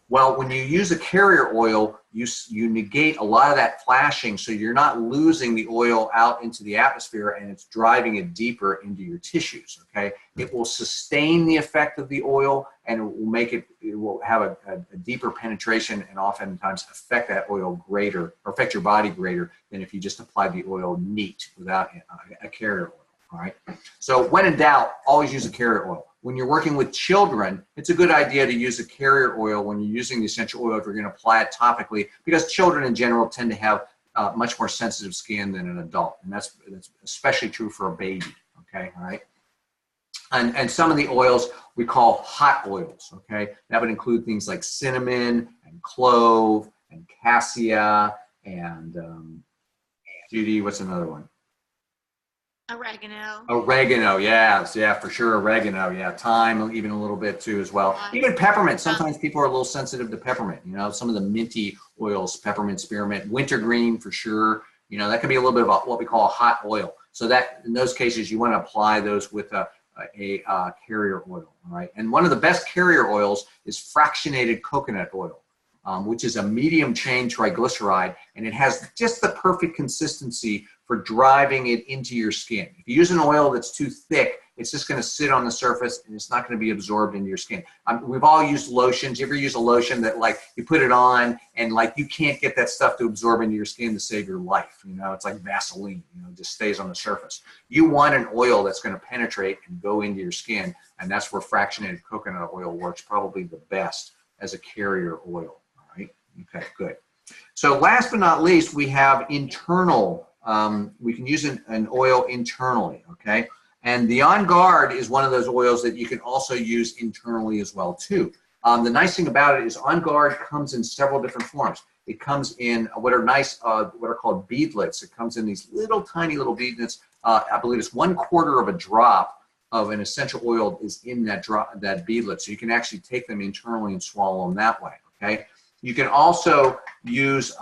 Well, when you use a carrier oil, you negate a lot of that flashing, so you're not losing the oil out into the atmosphere, and it's driving it deeper into your tissues, okay? It will sustain the effect of the oil, and it will have a deeper penetration, and oftentimes affect that oil greater, or affect your body greater than if you just applied the oil neat without a carrier oil, all right? So when in doubt, always use a carrier oil. When you're working with children, it's a good idea to use a carrier oil when you're using the essential oil if you're going to apply it topically, because children in general tend to have much more sensitive skin than an adult, and that's especially true for a baby, okay, all right? And some of the oils we call hot oils, okay? That would include things like cinnamon and clove and cassia and Judy, what's another one? Oregano. Oregano, yes, yeah, for sure. Oregano, yeah. Thyme, even a little bit too as well. Even peppermint. Sometimes people are a little sensitive to peppermint. You know, some of the minty oils, peppermint, spearmint, wintergreen for sure. You know, that can be a little bit of what we call a hot oil. So that in those cases, you want to apply those with a carrier oil. All right. And one of the best carrier oils is fractionated coconut oil, which is a medium chain triglyceride, and it has just the perfect consistency for driving it into your skin. If you use an oil that's too thick, it's just going to sit on the surface and it's not going to be absorbed into your skin. We've all used lotions. You ever use a lotion that like you put it on and like you can't get that stuff to absorb into your skin to save your life? You know, it's like Vaseline, you know, it just stays on the surface. You want an oil that's going to penetrate and go into your skin, and that's where fractionated coconut oil works probably the best as a carrier oil. All right, okay, good. So last but not least, we have internal. We can use an oil internally, okay? And the On Guard is one of those oils that you can also use internally as well too. The nice thing about it is On Guard comes in several different forms. It comes in what are nice, what are called beadlets. It comes in these little tiny little beadlets. I believe it's 1/4 of a drop of an essential oil is in that beadlet. So you can actually take them internally and swallow them that way, okay? You can also use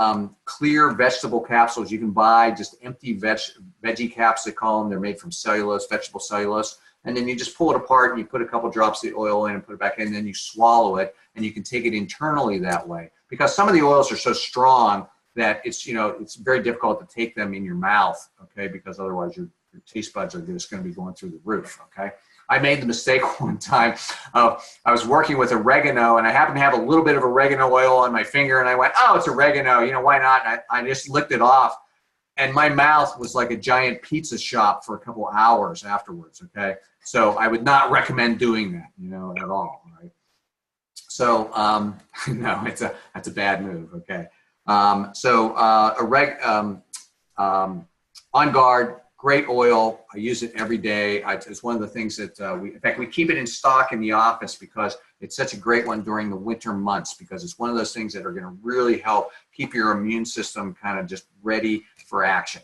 clear vegetable capsules. You can buy just empty veggie caps, they call them. They're made from cellulose, vegetable cellulose. And then you just pull it apart and you put a couple drops of the oil in and put it back in, and then you swallow it, and you can take it internally that way. Because some of the oils are so strong that it's, you know, it's very difficult to take them in your mouth, okay, because otherwise your taste buds are just going to be going through the roof, okay? I made the mistake one time. I was working with oregano, and I happened to have a little bit of oregano oil on my finger, and I went, oh, it's oregano, you know, why not? And I just licked it off, and my mouth was like a giant pizza shop for a couple hours afterwards, okay? So I would not recommend doing that, you know, at all, right? So, no, that's a bad move, okay? On Guard, great oil. I use it every day. It's one of the things that in fact, we keep it in stock in the office because it's such a great one during the winter months, because it's one of those things that are going to really help keep your immune system kind of just ready for action.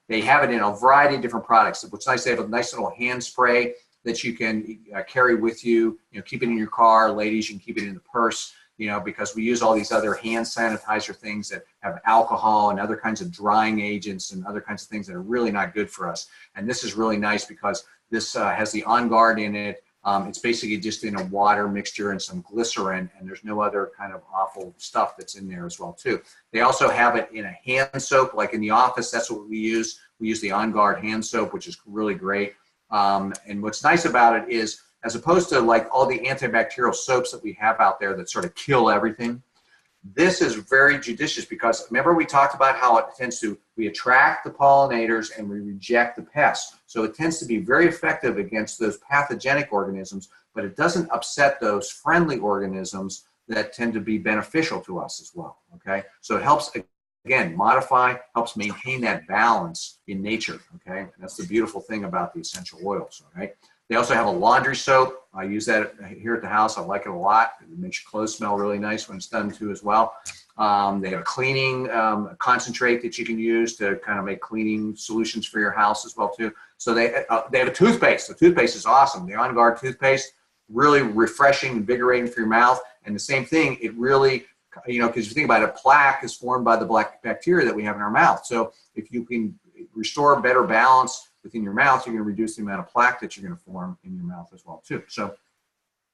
They have it in a variety of different products. What's nice, they have a nice little hand spray that you can carry with you. You know, keep it in your car. Ladies, you can keep it in the purse. You know, because we use all these other hand sanitizer things that have alcohol and other kinds of drying agents and other kinds of things that are really not good for us. And this is really nice because this has the On Guard in it. It's basically just in a water mixture and some glycerin, and there's no other kind of awful stuff that's in there as well too. They also have it in a hand soap, like in the office, that's what we use. We use the On Guard hand soap, which is really great. And what's nice about it is, as opposed to like all the antibacterial soaps that we have out there that sort of kill everything, this is very judicious because remember we talked about how it tends to, we attract the pollinators and we reject the pests. So it tends to be very effective against those pathogenic organisms, but it doesn't upset those friendly organisms that tend to be beneficial to us as well, okay? So it helps, again, modify, helps maintain that balance in nature, okay? And that's the beautiful thing about the essential oils, all right? They also have a laundry soap. I use that here at the house. I like it a lot. It makes your clothes smell really nice when it's done too as well. They have a cleaning concentrate that you can use to kind of make cleaning solutions for your house as well too. So they have a toothpaste. The toothpaste is awesome. The On Guard toothpaste, really refreshing, invigorating for your mouth. And the same thing, it really, you know, because if you think about it, plaque is formed by the black bacteria that we have in our mouth. So if you can restore better balance within your mouth, you're going to reduce the amount of plaque that you're going to form in your mouth as well too. So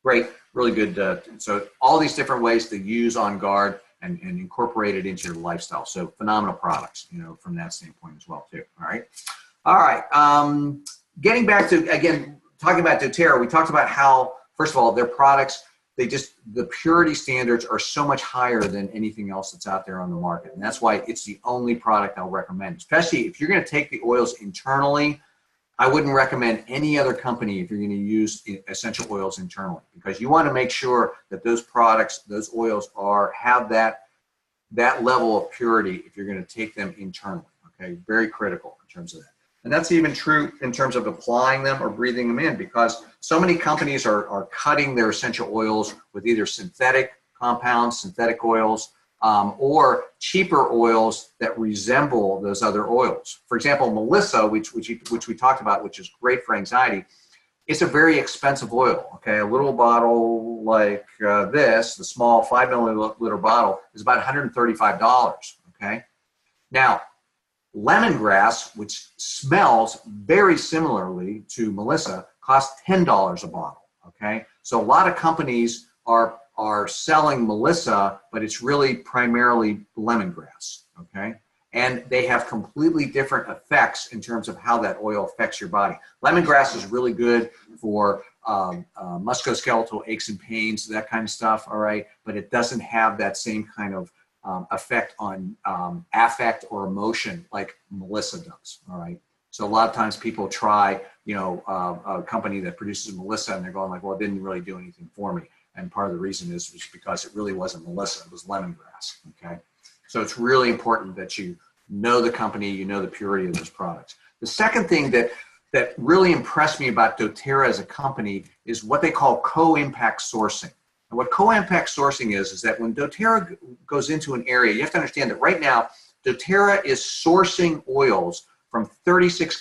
great, really good. So all these different ways to use On Guard and incorporate it into your lifestyle. So phenomenal products, you know, from that standpoint as well too. All right. All right. Getting back to, again, talking about doTERRA, we talked about how, first of all, their products, the purity standards are so much higher than anything else that's out there on the market. And that's why it's the only product I'll recommend, especially if you're going to take the oils internally. I wouldn't recommend any other company if you're going to use essential oils internally, because you want to make sure that those products, those oils have that level of purity if you're going to take them internally. Okay, very critical in terms of that. And that's even true in terms of applying them or breathing them in, because so many companies are cutting their essential oils with either synthetic compounds, synthetic oils, or cheaper oils that resemble those other oils. For example, Melissa, which we talked about, which is great for anxiety, it's a very expensive oil, okay? A little bottle like this, the small 5 milliliter bottle, is about $135, okay? Now, lemongrass, which smells very similarly to Melissa, costs $10 a bottle, okay? So a lot of companies are selling Melissa, but it's really primarily lemongrass, okay? And they have completely different effects in terms of how that oil affects your body. Lemongrass is really good for musculoskeletal aches and pains, that kind of stuff, all right? But it doesn't have that same kind of effect on affect or emotion like Melissa does, all right? So a lot of times people try, you know, a company that produces Melissa and they're going like, well, it didn't really do anything for me. And part of the reason is because it really wasn't Melissa, it was lemongrass, okay? So it's really important that you know the company, you know the purity of those products. The second thing that really impressed me about doTERRA as a company is what they call co-impact sourcing. And what co-impact sourcing is that when doTERRA goes into an area, you have to understand that right now, doTERRA is sourcing oils from 36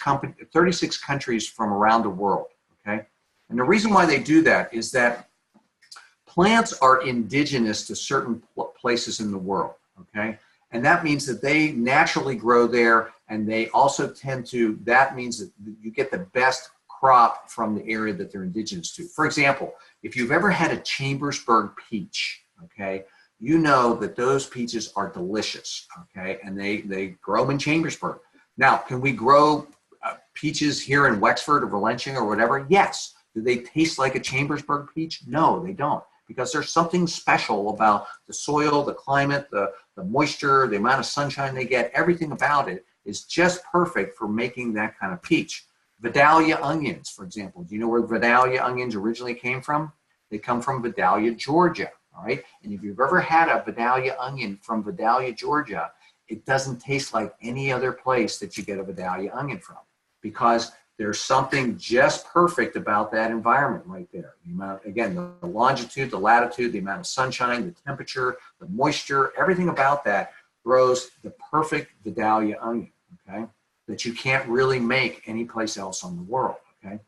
countries from around the world, okay? And the reason why they do that is that plants are indigenous to certain places in the world, okay? And that means that they naturally grow there, and they also tend to, that means that you get the best crop from the area that they're indigenous to. For example, if you've ever had a Chambersburg peach, okay, you know that those peaches are delicious, okay? And they grow them in Chambersburg. Now, can we grow peaches here in Wexford or Valencia or whatever? Yes. Do they taste like a Chambersburg peach? No, they don't. Because there's something special about the soil, the climate, the moisture, the amount of sunshine they get, everything about it is just perfect for making that kind of peach. Vidalia onions, for example. Do you know where Vidalia onions originally came from? They come from Vidalia, Georgia, all right? And if you've ever had a Vidalia onion from Vidalia, Georgia, it doesn't taste like any other place that you get a Vidalia onion from, because there's something just perfect about that environment right there. The amount, again, the longitude, the latitude, the amount of sunshine, the temperature, the moisture, everything about that grows the perfect Vidalia onion, okay, that you can't really make anyplace else on the world, okay?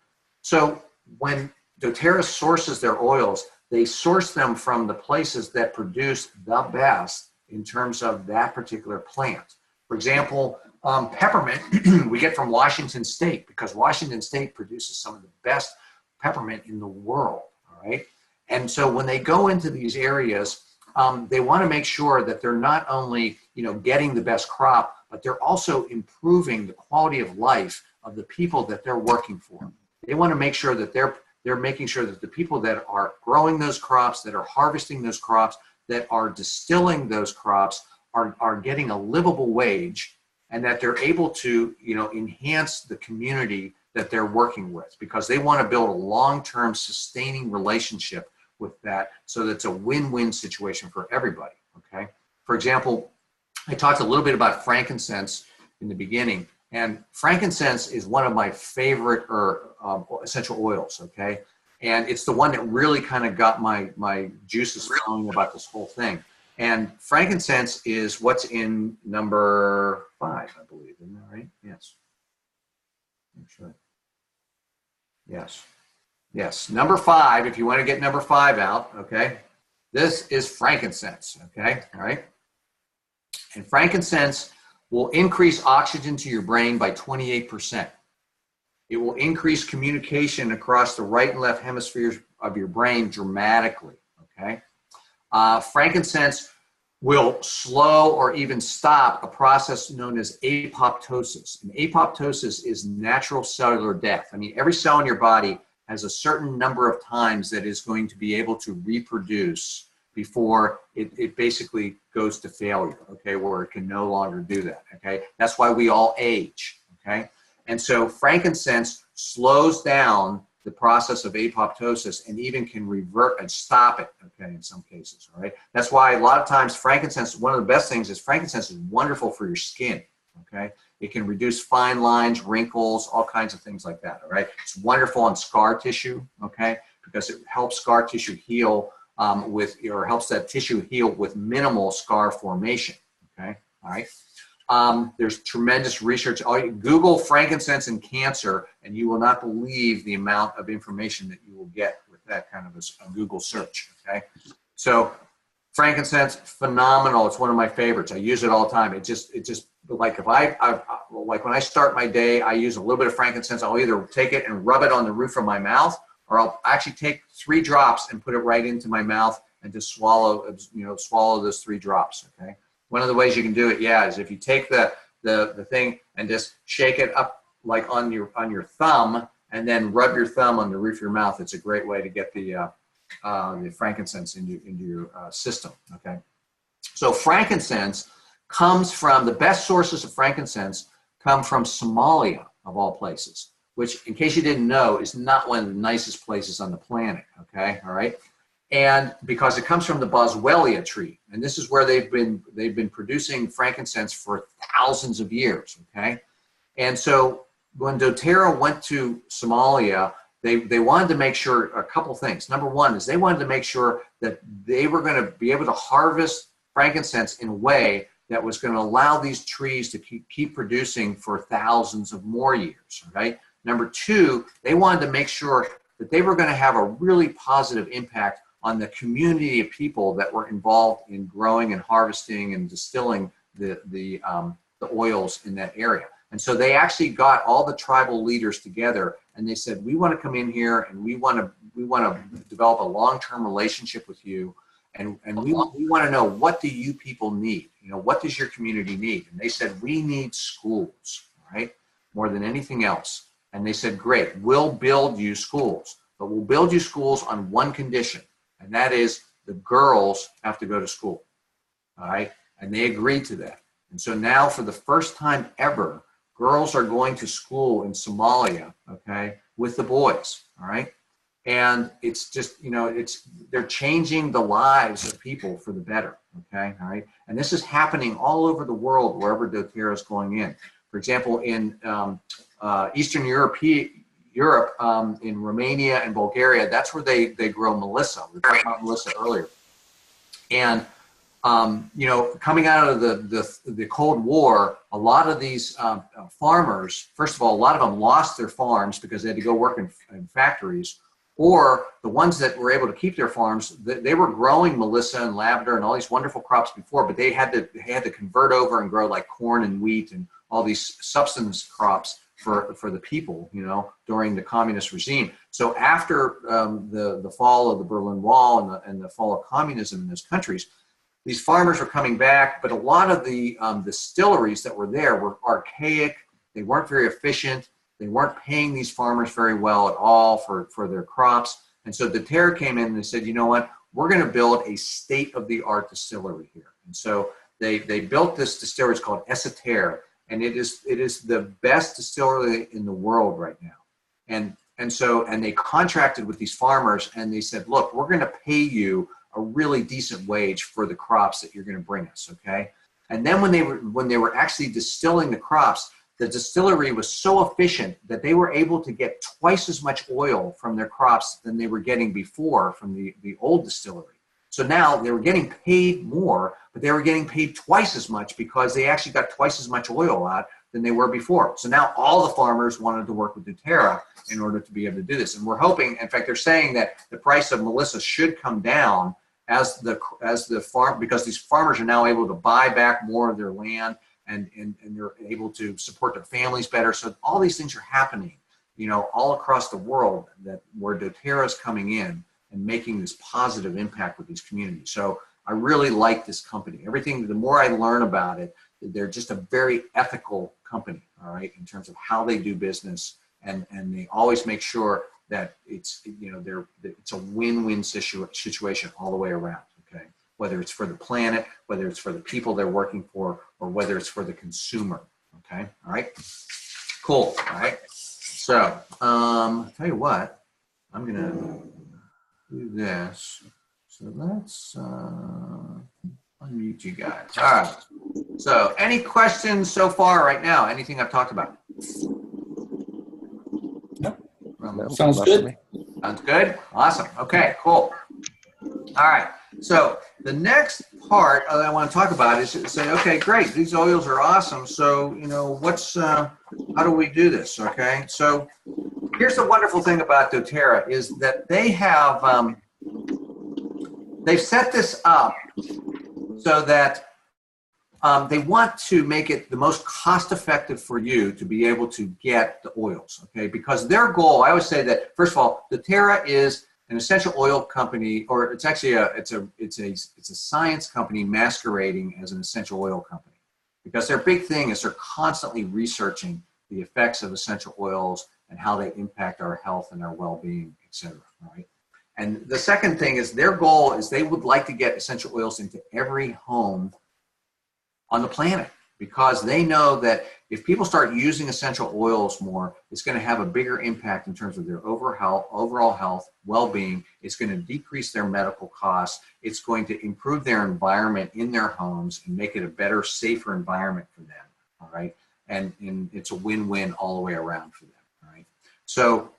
So when doTERRA sources their oils, they source them from the places that produce the best in terms of that particular plant. For example, peppermint we get from Washington State, because Washington State produces some of the best peppermint in the world, all right? And so when they go into these areas, they want to make sure that they're not only, you know, getting the best crop, but they're also improving the quality of life of the people that they're working for. They want to make sure that they're making sure that the people that are growing those crops, that are harvesting those crops, that are distilling those crops are getting a livable wage, and that they're able to, you know, enhance the community that they're working with, because they want to build a long-term sustaining relationship with that, so that it's a win-win situation for everybody, okay? For example, I talked a little bit about frankincense in the beginning, and frankincense is one of my favorite essential oils, okay? And it's the one that really kind of got my juices flowing about this whole thing. And frankincense is what's in number 5, I believe. Isn't that right? Yes. That's right. Yes. Yes. Number 5, if you want to get number 5 out, okay? This is frankincense, okay? All right? And frankincense will increase oxygen to your brain by 28%. It will increase communication across the right and left hemispheres of your brain dramatically, okay? Frankincense will slow or even stop a process known as apoptosis. And apoptosis is natural cellular death. I mean, every cell in your body has a certain number of times that is going to be able to reproduce before it basically goes to failure, okay, where it can no longer do that, okay? That's why we all age, okay? And so frankincense slows down the process of apoptosis and even can revert and stop it, okay, in some cases, all right? That's why a lot of times frankincense, one of the best things is frankincense is wonderful for your skin, okay? It can reduce fine lines, wrinkles, all kinds of things like that, all right? It's wonderful on scar tissue, okay, because it helps scar tissue heal or helps that tissue heal with minimal scar formation, okay, all right? There's tremendous research. Google frankincense and cancer, and you will not believe the amount of information that you will get with that kind of a Google search, okay? So frankincense, phenomenal. It's one of my favorites. I use it all the time. It just like if like when I start my day, I use a little bit of frankincense. I'll either take it and rub it on the roof of my mouth, or I'll actually take 3 drops and put it right into my mouth and just swallow, swallow those 3 drops, okay? One of the ways you can do it, yeah, is if you take the thing and just shake it up like on your thumb, and then rub your thumb on the roof of your mouth. It's a great way to get the frankincense into your system. Okay, so frankincense comes from, the best sources of frankincense come from Somalia, of all places, which, in case you didn't know, is not one of the nicest places on the planet. Okay, all right. And because it comes from the boswellia tree, and this is where they've been producing frankincense for thousands of years. Okay, and so when doTERRA went to Somalia, they wanted to make sure a couple things. Number one is they wanted to make sure that they were going to be able to harvest frankincense in a way that was going to allow these trees to keep producing for thousands of more years. Right. Number two, they wanted to make sure that they were going to have a really positive impact on the community of people that were involved in growing and harvesting and distilling the oils in that area. And so they actually got all the tribal leaders together, and they said, we want to come in here and we want to develop a long-term relationship with you, and we want to know, what do you people need? What does your community need? And they said, we need schools, right? More than anything else. And they said, great, we'll build you schools, but we'll build you schools on one condition. And that is, the girls have to go to school, all right? And they agreed to that. And so now, for the first time ever, girls are going to school in Somalia, okay, with the boys, all right? And it's just, they're changing the lives of people for the better, okay, all right? And this is happening all over the world, wherever doTERRA is going in. For example, in Eastern Europe, in Romania and Bulgaria, that's where they grow Melissa. We talked about Melissa earlier. And, coming out of the Cold War, a lot of these farmers, first of all, a lot of them lost their farms because they had to go work in factories, or the ones that were able to keep their farms, they were growing Melissa and lavender and all these wonderful crops before, but they had to convert over and grow like corn and wheat and all these subsistence crops for the people, during the communist regime. So after the fall of the Berlin Wall and the fall of communism in those countries, these farmers were coming back, but a lot of the distilleries that were there were archaic. They weren't very efficient. They weren't paying these farmers very well at all for their crops. And so doTERRA came in and they said, you know what, we're going to build a state-of-the-art distillery here. And so they built this distillery. It's called Esoter. And it is the best distillery in the world right now. And they contracted with these farmers, and they said, look, we're going to pay you a really decent wage for the crops that you're going to bring us, okay? And then when they were actually distilling the crops, the distillery was so efficient that they were able to get twice as much oil from their crops than they were getting before from the old distillery. So now they were getting paid more, but they were getting paid twice as much because they actually got twice as much oil out than they were before. So now all the farmers wanted to work with doTERRA in order to be able to do this. And we're hoping, in fact, they're saying that the price of Melissa should come down as the farm, because these farmers are now able to buy back more of their land and they're able to support their families better. So all these things are happening, all across the world, where doTERRA is coming in and making this positive impact with these communities. So I really like this company. The more I learn about it, they're just a very ethical company, all right, in terms of how they do business, and they always make sure that it's a win-win situation all the way around, okay? Whether it's for the planet, whether it's for the people they're working for, or whether it's for the consumer, okay? All right, cool, all right? So, I'll tell you what, I'm gonna do this. So let's, unmute you guys. All right. So any questions so far right now? Anything I've talked about? No, sounds good. Sounds good? Awesome. Okay, cool. All right. So the next part that I want to talk about is say, okay, great. These oils are awesome. So, you know, how do we do this? Okay. So here's the wonderful thing about doTERRA is that they have, they've set this up so that they want to make it the most cost effective for you to be able to get the oils, okay? Because their goal, I always say that, first of all, doTERRA is an essential oil company, or it's actually it's a science company masquerading as an essential oil company. Because their big thing is they're constantly researching the effects of essential oils and how they impact our health and our well-being, et cetera, right? And the second thing is their goal is they would like to get essential oils into every home on the planet, because they know that if people start using essential oils more, it's going to have a bigger impact in terms of their overall health, well-being. It's going to decrease their medical costs. It's going to improve their environment in their homes and make it a better, safer environment for them, all right? And it's a win-win all the way around for them, all right? So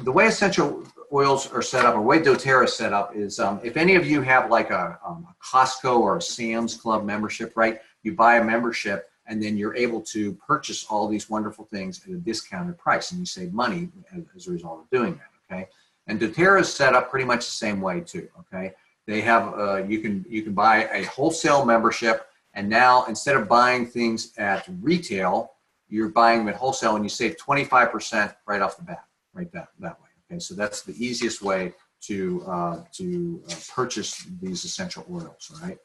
the way essential oils are set up, or the way doTERRA is set up is, if any of you have like a Costco or a Sam's Club membership, right? You buy a membership and then you're able to purchase all these wonderful things at a discounted price, and you save money as a result of doing that, okay? And doTERRA is set up pretty much the same way too, okay? They have, you can buy a wholesale membership, and now instead of buying things at retail, you're buying them at wholesale, and you save 25% right off the bat, right that way. Okay, so that's the easiest way to purchase these essential oils, all right?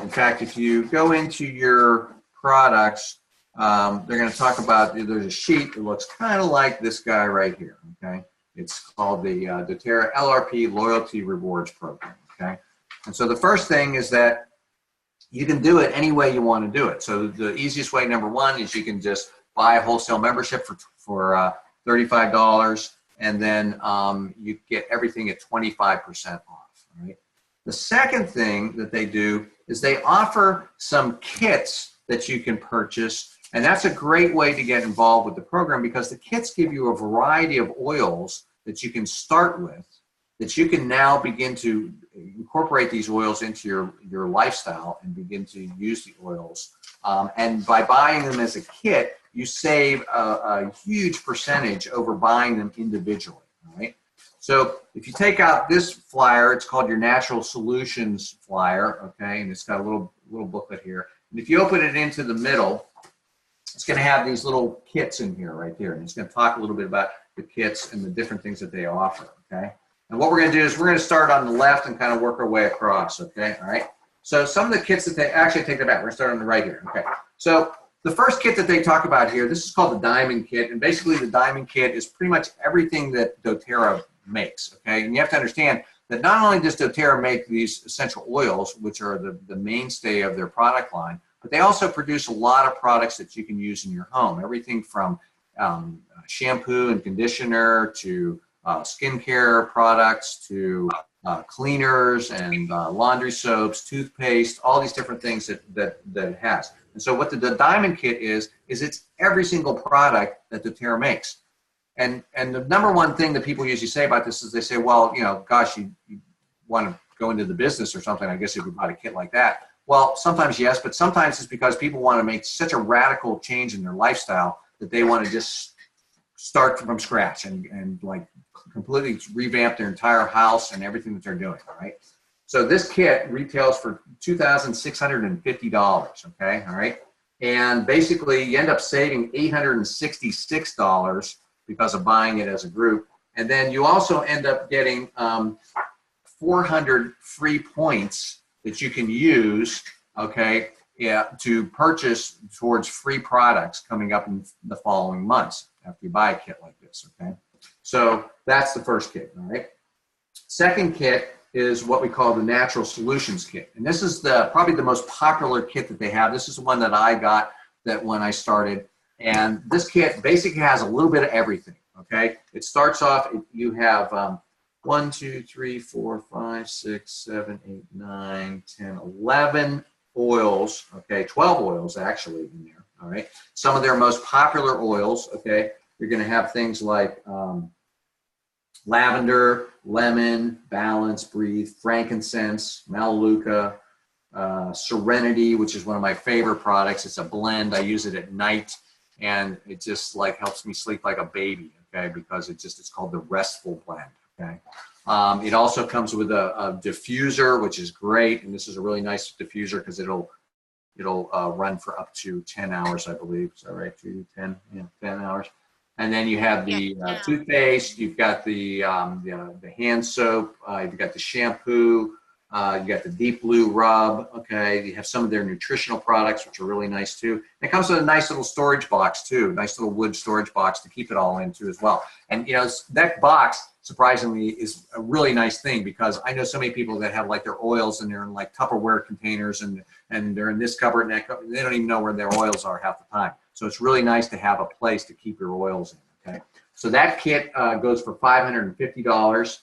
In fact, if you go into your products, they're going to talk about, there's a sheet that looks kind of like this guy right here, okay? It's called the doTERRA LRP Loyalty Rewards Program, okay? And so the first thing is that you can do it any way you want to do it. So the easiest way, number one, is you can just buy a wholesale membership for $35, and then you get everything at 25% off, right? The second thing that they do is they offer some kits that you can purchase, and that's a great way to get involved with the program, because the kits give you a variety of oils that you can start with, that you can now begin to incorporate these oils into your lifestyle and begin to use the oils. And by buying them as a kit, you save a huge percentage over buying them individually, all right? So if you take out this flyer, it's called your Natural Solutions flyer, okay? And it's got a little booklet here. And if you open it into the middle, it's going to have these little kits in here, right here. And it's going to talk a little bit about the kits and the different things that they offer, okay? And what we're going to do is we're going to start on the left and kind of work our way across, okay? All right? So some of the kits that they actually take them back. We're going to start on the right here, okay? So the first kit that they talk about here, this is called the Diamond Kit. And basically the Diamond Kit is pretty much everything that doTERRA makes, okay? And you have to understand that not only does doTERRA make these essential oils, which are the mainstay of their product line, but they also produce a lot of products that you can use in your home. Everything from shampoo and conditioner to skincare products to cleaners and laundry soaps, toothpaste, all these different things that it has. And so what the Diamond Kit is it's every single product that doTERRA makes. And the number one thing that people usually say about this is they say, well, you know, gosh, you want to go into the business or something, I guess if you bought a kit like that. Well, sometimes yes, but sometimes it's because people want to make such a radical change in their lifestyle that they want to just start from scratch and like completely revamp their entire house and everything that they're doing, all right? So this kit retails for $2,650, okay, all right? And basically you end up saving $866 because of buying it as a group. And then you also end up getting 400 free points that you can use, okay, to purchase towards free products coming up in the following months after you buy a kit like this, okay? So that's the first kit, all right? Second kit is what we call the Natural Solutions Kit. And this is probably the most popular kit that they have. This is the one that I got when I started. And this kit basically has a little bit of everything, okay? It starts off, you have 1, 2, 3, 4, 5, 6, 7, 8, 9, 10, 11 oils, okay, 12 oils actually in there, all right? Some of their most popular oils, okay, you're gonna have things like lavender, lemon, balance, breathe, frankincense, melaleuca, serenity, which is one of my favorite products. It's a blend. I use it at night, and it just like helps me sleep like a baby, okay, because it's called the restful blend, okay. It also comes with a diffuser, which is great, and this is a really nice diffuser because it'll run for up to 10 hours, I believe. Is that right? 2, 10, yeah, 10 hours. And then you have the toothpaste, you've got the hand soap, you've got the shampoo, you got the deep blue rub, okay? You have some of their nutritional products, which are really nice too. It comes with a nice little storage box too, nice little wood storage box to keep it all in too as well. And you know, that box, surprisingly, is a really nice thing because I know so many people that have like their oils and they're in like Tupperware containers and they're in this cupboard and that cupboard. They don't even know where their oils are half the time. So it's really nice to have a place to keep your oils in, okay? So that kit goes for $550.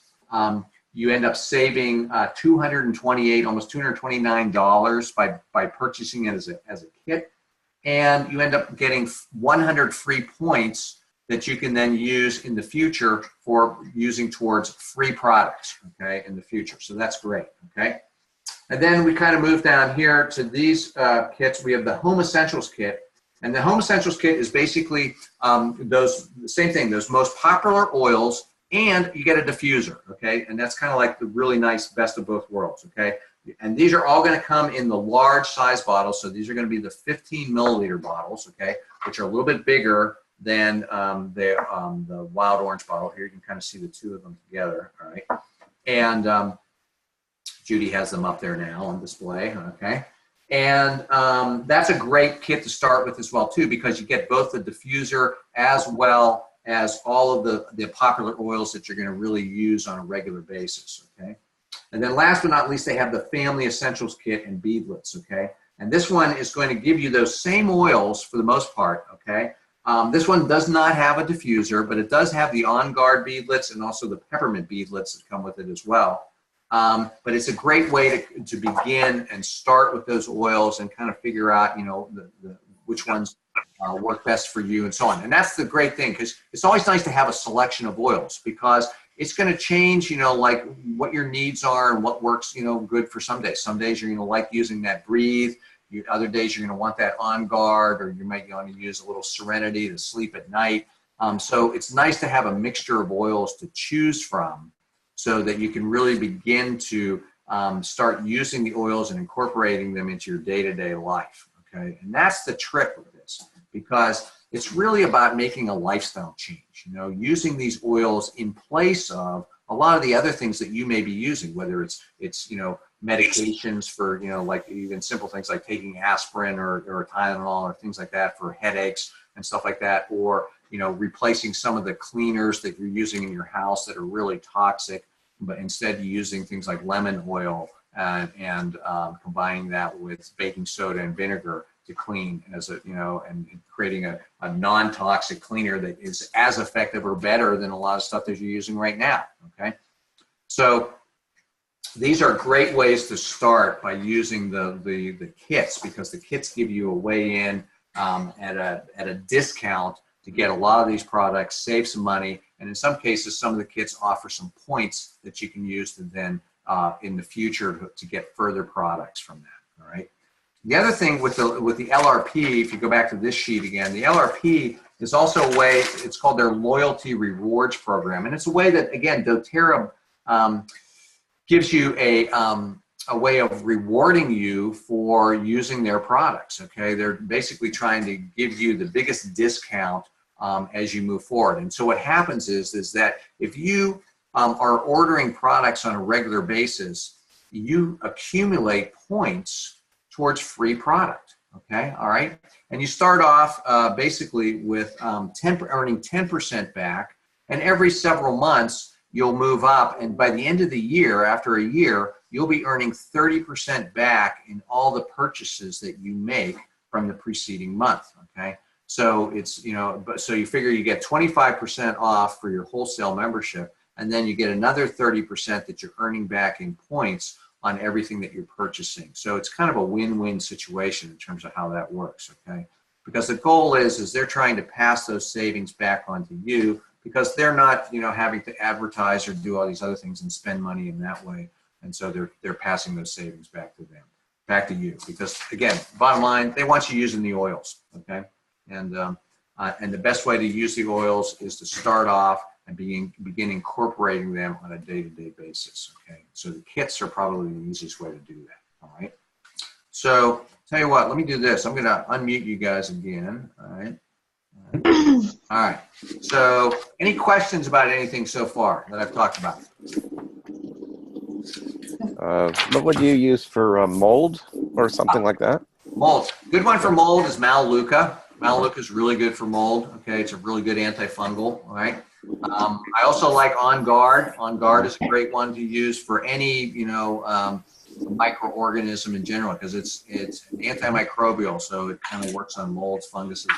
You end up saving $228, almost $229 by purchasing it as a kit. And you end up getting 100 free points that you can then use in the future for using towards free products, okay, in the future. So that's great, okay? And then we kind of move down here to these kits. We have the Home Essentials kit. And the Home Essentials kit is basically same thing, those most popular oils, and you get a diffuser, okay? And that's kind of like the really nice best of both worlds, okay? And these are all gonna come in the large size bottles. So these are gonna be the 15 milliliter bottles, okay? Which are a little bit bigger than the Wild Orange bottle here. You can kind of see the two of them together, all right? And Judy has them up there now on display, okay? And that's a great kit to start with as well too, because you get both the diffuser as well as all of the popular oils that you're going to really use on a regular basis, okay? And then last but not least, they have the Family Essentials kit and beadlets, okay? And this one is going to give you those same oils for the most part, okay? This one does not have a diffuser, but it does have the On Guard beadlets and also the peppermint beadlets that come with it as well. But it's a great way to begin and start with those oils and kind of figure out, you know, which ones work best for you and so on. And that's the great thing, because it's always nice to have a selection of oils because it's going to change, you know, like what your needs are and what works, you know, good for some days. Some days you're going to like using that Breathe. Other days you're going to want that On Guard, or you might want to use a little Serenity to sleep at night. So it's nice to have a mixture of oils to choose from, so that you can really begin to start using the oils and incorporating them into your day-to-day life, okay? And that's the trick with this, because it's really about making a lifestyle change, you know, using these oils in place of a lot of the other things that you may be using, whether it's you know, medications for, you know, like even simple things like taking aspirin or Tylenol or things like that for headaches and stuff like that, or you know, replacing some of the cleaners that you're using in your house that are really toxic, but instead using things like lemon oil and combining that with baking soda and vinegar to clean as a, you know, and creating a non-toxic cleaner that is as effective or better than a lot of stuff that you're using right now, okay? So these are great ways to start by using the kits, because the kits give you a way in at a discount to get a lot of these products, save some money, and in some cases, some of the kits offer some points that you can use to then in the future to get further products from that, all right? The other thing with the LRP, if you go back to this sheet again, the LRP is also a way, it's called their Loyalty Rewards Program, and it's a way that, again, doTERRA gives you a way of rewarding you for using their products, okay? They're basically trying to give you the biggest discount as you move forward. And so what happens is that if you are ordering products on a regular basis, you accumulate points towards free product, okay? All right? And you start off basically with earning 10% back, and every several months, you'll move up, and by the end of the year, after a year, you'll be earning 30% back in all the purchases that you make from the preceding month, okay? So it's, you know, so you figure you get 25% off for your wholesale membership, and then you get another 30% that you're earning back in points on everything that you're purchasing. So it's kind of a win-win situation in terms of how that works, okay? Because the goal is they're trying to pass those savings back onto you, because they're not, having to advertise or do all these other things and spend money in that way. And so they're passing those savings back to them, back to you. Because again, bottom line, they want you using the oils, okay? And the best way to use the oils is to start off and begin incorporating them on a day-to-day basis, okay? So the kits are probably the easiest way to do that, all right? So tell you what, let me do this. I'm gonna unmute you guys again, all right? All right, so any questions about anything so far that I've talked about? What would you use for mold or something like that? Mold. Good one for mold is Maluka. Maluka is really good for mold. Okay, it's a really good antifungal. All right. I also like On Guard. On Guard is a great one to use for any microorganism in general, because it's antimicrobial, so it kind of works on molds, funguses,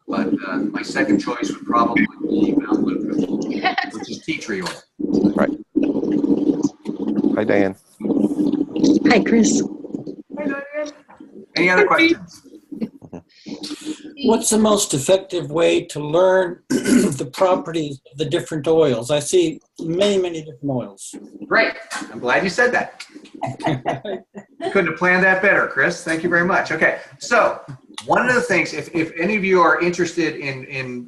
but my second choice would probably be Maluka, which is tea tree oil. Right. Hi, Diane. Hi, Chris. Hi, Diane. Any other questions? What's the most effective way to learn the properties of the different oils? I see many, many different oils. Great. I'm glad you said that. Couldn't have planned that better, Chris. Thank you very much. Okay. So one of the things, if any of you are interested in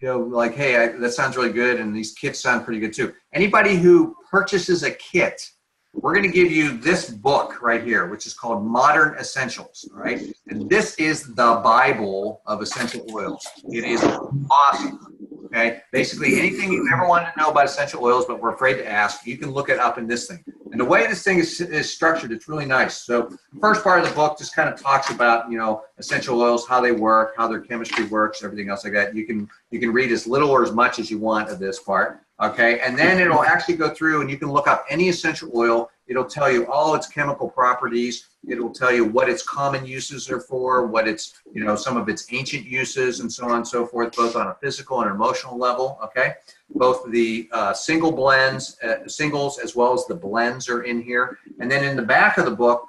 like, hey, that sounds really good, and these kits sound pretty good too. Anybody who purchases a kit, we're going to give you this book right here, which is called Modern Essentials, all right? And this is the Bible of essential oils. It is awesome, okay? Basically, anything you've ever wanted to know about essential oils but we're afraid to ask, you can look it up in this thing. And the way this thing is structured, it's really nice. So the first part of the book just kind of talks about, essential oils, how they work, how their chemistry works, everything else like that. You can read as little or as much as you want of this part. Okay, and then it'll actually go through and you can look up any essential oil. It'll tell you all its chemical properties. It'll tell you what its common uses are for, what its, some of its ancient uses, and so on and so forth, both on a physical and emotional level, okay? Both the single blends, singles, as well as the blends are in here. And then in the back of the book,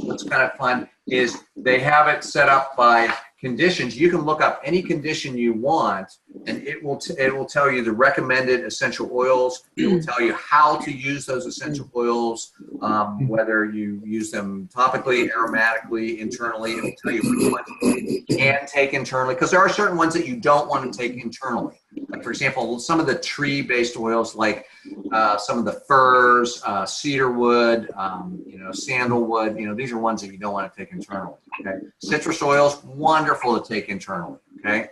what's kind of fun is they have it set up by conditions. You can look up any condition you want, and it will tell you the recommended essential oils. It will tell you how to use those essential oils, whether you use them topically, aromatically, internally. It will tell you which ones you can take internally, because there are certain ones that you don't want to take internally. Like, for example, some of the tree-based oils, like some of the firs, cedar wood, sandalwood, these are ones that you don't want to take internally, okay? Citrus oils, wonderful to take internally, okay?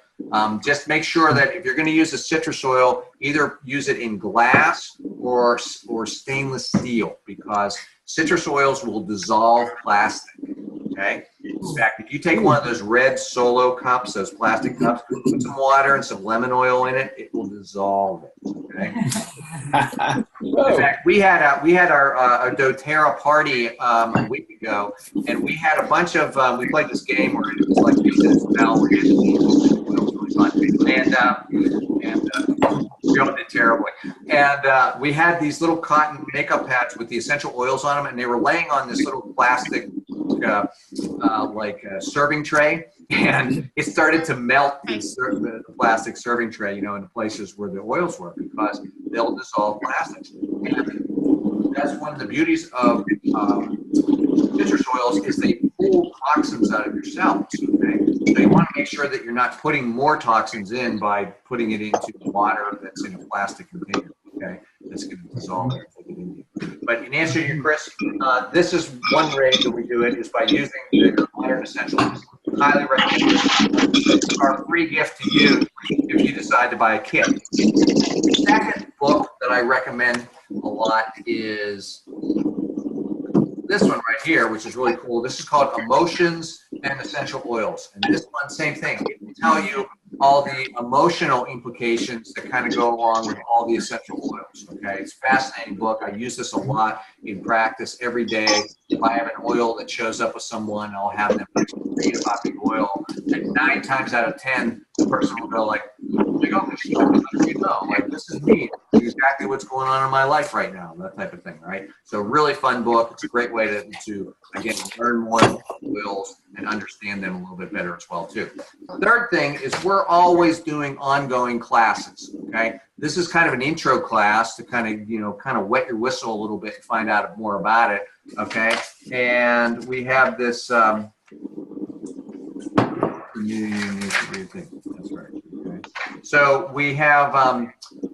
Just make sure that if you're going to use a citrus oil, either use it in glass or stainless steel, because citrus oils will dissolve plastic, okay? In fact, if you take one of those red Solo cups, those plastic cups, put some water and some lemon oil in it, it will dissolve it, okay? In fact, we had our doTERRA party a week ago, and we had a bunch of, we played this game where it was like pieces of smell, where you had to and we all did terribly. And we had these little cotton makeup pads with the essential oils on them, and they were laying on this little plastic serving tray, and it started to melt the plastic serving tray, in the places where the oils were, because they'll dissolve plastics. And that's one of the beauties of citrus oils, is they pull toxins out of your cells, okay? So you want to make sure that you're not putting more toxins in by putting it into water that's in a plastic container, okay? That's going to dissolve it and take it in you. But in answer to your question, this is one way that we do it, is by using the Modern Essentials. Highly recommend it. It's our free gift to you if you decide to buy a kit. The second book that I recommend a lot is this one right here, which is really cool. This is called Emotions and Essential Oils. And this one, same thing. It will tell you all the emotional implications that kind of go along with all the essential oils, okay? It's a fascinating book. I use this a lot in practice every day. If I have an oil that shows up with someone, I'll have them read about the oil. And 9 times out of 10, the person will go like, oh my gosh, you know, like this is me. This is exactly what's going on in my life right now, that type of thing, right? So really fun book. It's a great way to again, learn more oils and understand them a little bit better as well too. Third thing is we're always doing ongoing classes, okay? This is kind of an intro class to kind of, you know, kind of wet your whistle a little bit and find out more about it, okay? And we have this, that's right. Okay. So we have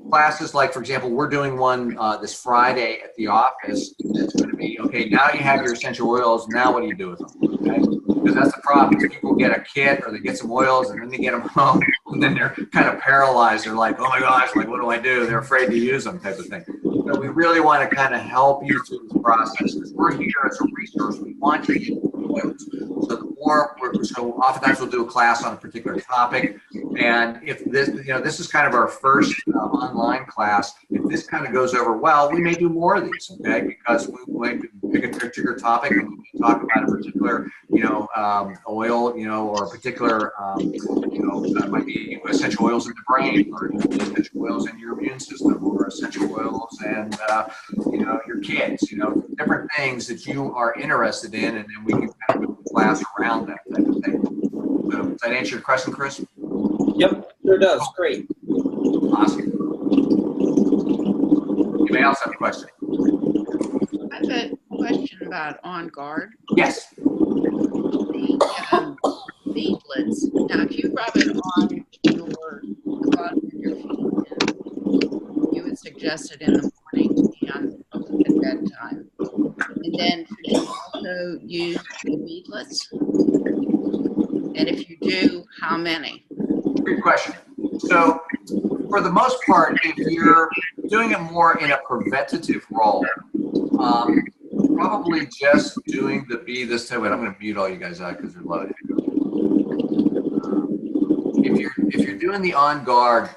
classes like, for example, we're doing one this Friday at the office. That's going to be, okay, now you have your essential oils. Now what do you do with them? Okay? Because that's the problem. People get a kit or they get some oils and then they get them home and then they're kind of paralyzed. They're like, oh my gosh, like what do I do? They're afraid to use them type of thing. So we really want to kind of help you through this process because we're here as a resource. We want you to get oils. So the more, so oftentimes we'll do a class on a particular topic. And if this, you know, this is kind of our first online class. If this kind of goes over well, we may do more of these, okay? Because we might pick a particular topic and we can talk about a particular, you know, oil, you know, or a particular, you know, that might be essential oils in the brain, or essential oils in your immune system, or essential oils and, you know, your kids, you know, different things that you are interested in, and then we can kind of move the class around that type of thing. So, does that answer your question, Chris? Yep, sure does. Great. Awesome. Anybody else have a question? I have a question about On Guard. Yes. The leaflets. Now, if you rub it on the bottom of your feet, and you would suggest it in the morning and at bedtime. And then could you also use the beadlets? And if you do, how many? Good question. So, for the most part, if you're doing it more in a preventative role, probably just doing the bee this time. Wait, I'm going to mute all you guys out because they're loaded. If you're doing the On Guard,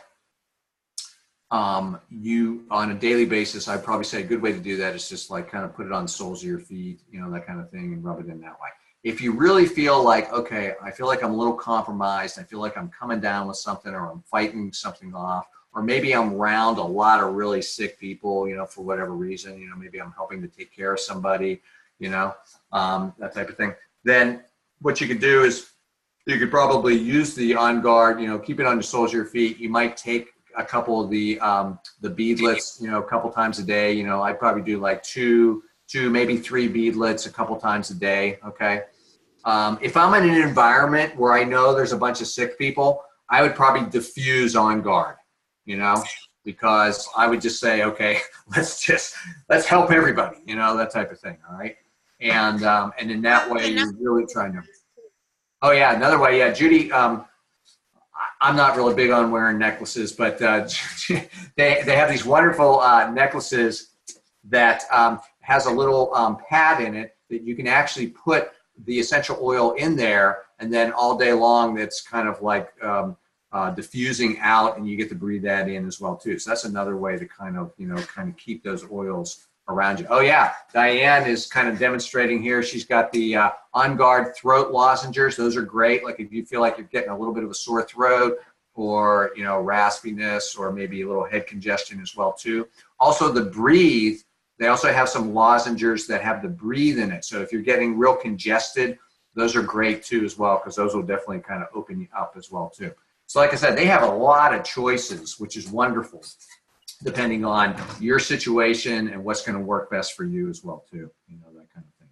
you on a daily basis, I'd probably say a good way to do that is just like kind of put it on the soles of your feet, you know, that kind of thing, and rub it in that way. If you really feel like, okay, I feel like I'm a little compromised, I feel like I'm coming down with something, or I'm fighting something off, or maybe I'm around a lot of really sick people, you know, for whatever reason, you know, maybe I'm helping to take care of somebody, you know, that type of thing. Then what you could do is you could probably use the On Guard, you know, keep it on the soles of your feet. You might take a couple of the beadlets, you know, a couple times a day. You know, I'd probably do like two, maybe 3 beadlets a couple times a day, okay? If I'm in an environment where I know there's a bunch of sick people, I would probably diffuse On Guard, you know, because I would just say, okay, let's help everybody, you know, that type of thing, all right? And in that way, you're really trying to. Oh yeah, another way, yeah, Judy. I'm not really big on wearing necklaces, but they have these wonderful necklaces that has a little pad in it that you can actually put the essential oil in there, and then all day long it's kind of like diffusing out, and you get to breathe that in as well too. So that's another way to kind of, you know, kind of keep those oils around you. Oh yeah, Diane is kind of demonstrating here. She's got the On Guard throat lozenges. Those are great. Like if you feel like you're getting a little bit of a sore throat, or, you know, raspiness, or maybe a little head congestion as well too. Also the breathe, they also have some lozenges that have the breathe in it. So if you're getting real congested, those are great too as well, because those will definitely kind of open you up as well too. So like I said, they have a lot of choices, which is wonderful, depending on your situation and what's going to work best for you as well too, you know, that kind of thing.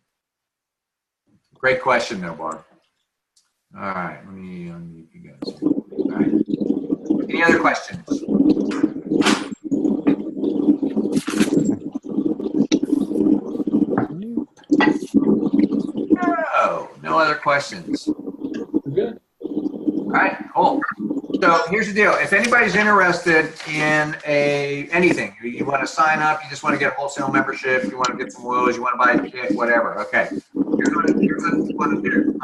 Great question there, Barb. All right, let me unmute you guys. All right. Any other questions? No other questions. Good. All right, cool. So here's the deal. If anybody's interested in anything, you want to sign up, you just want to get a wholesale membership, you want to get some oils, you want to buy a kit, whatever. Okay. Here's what you want to do.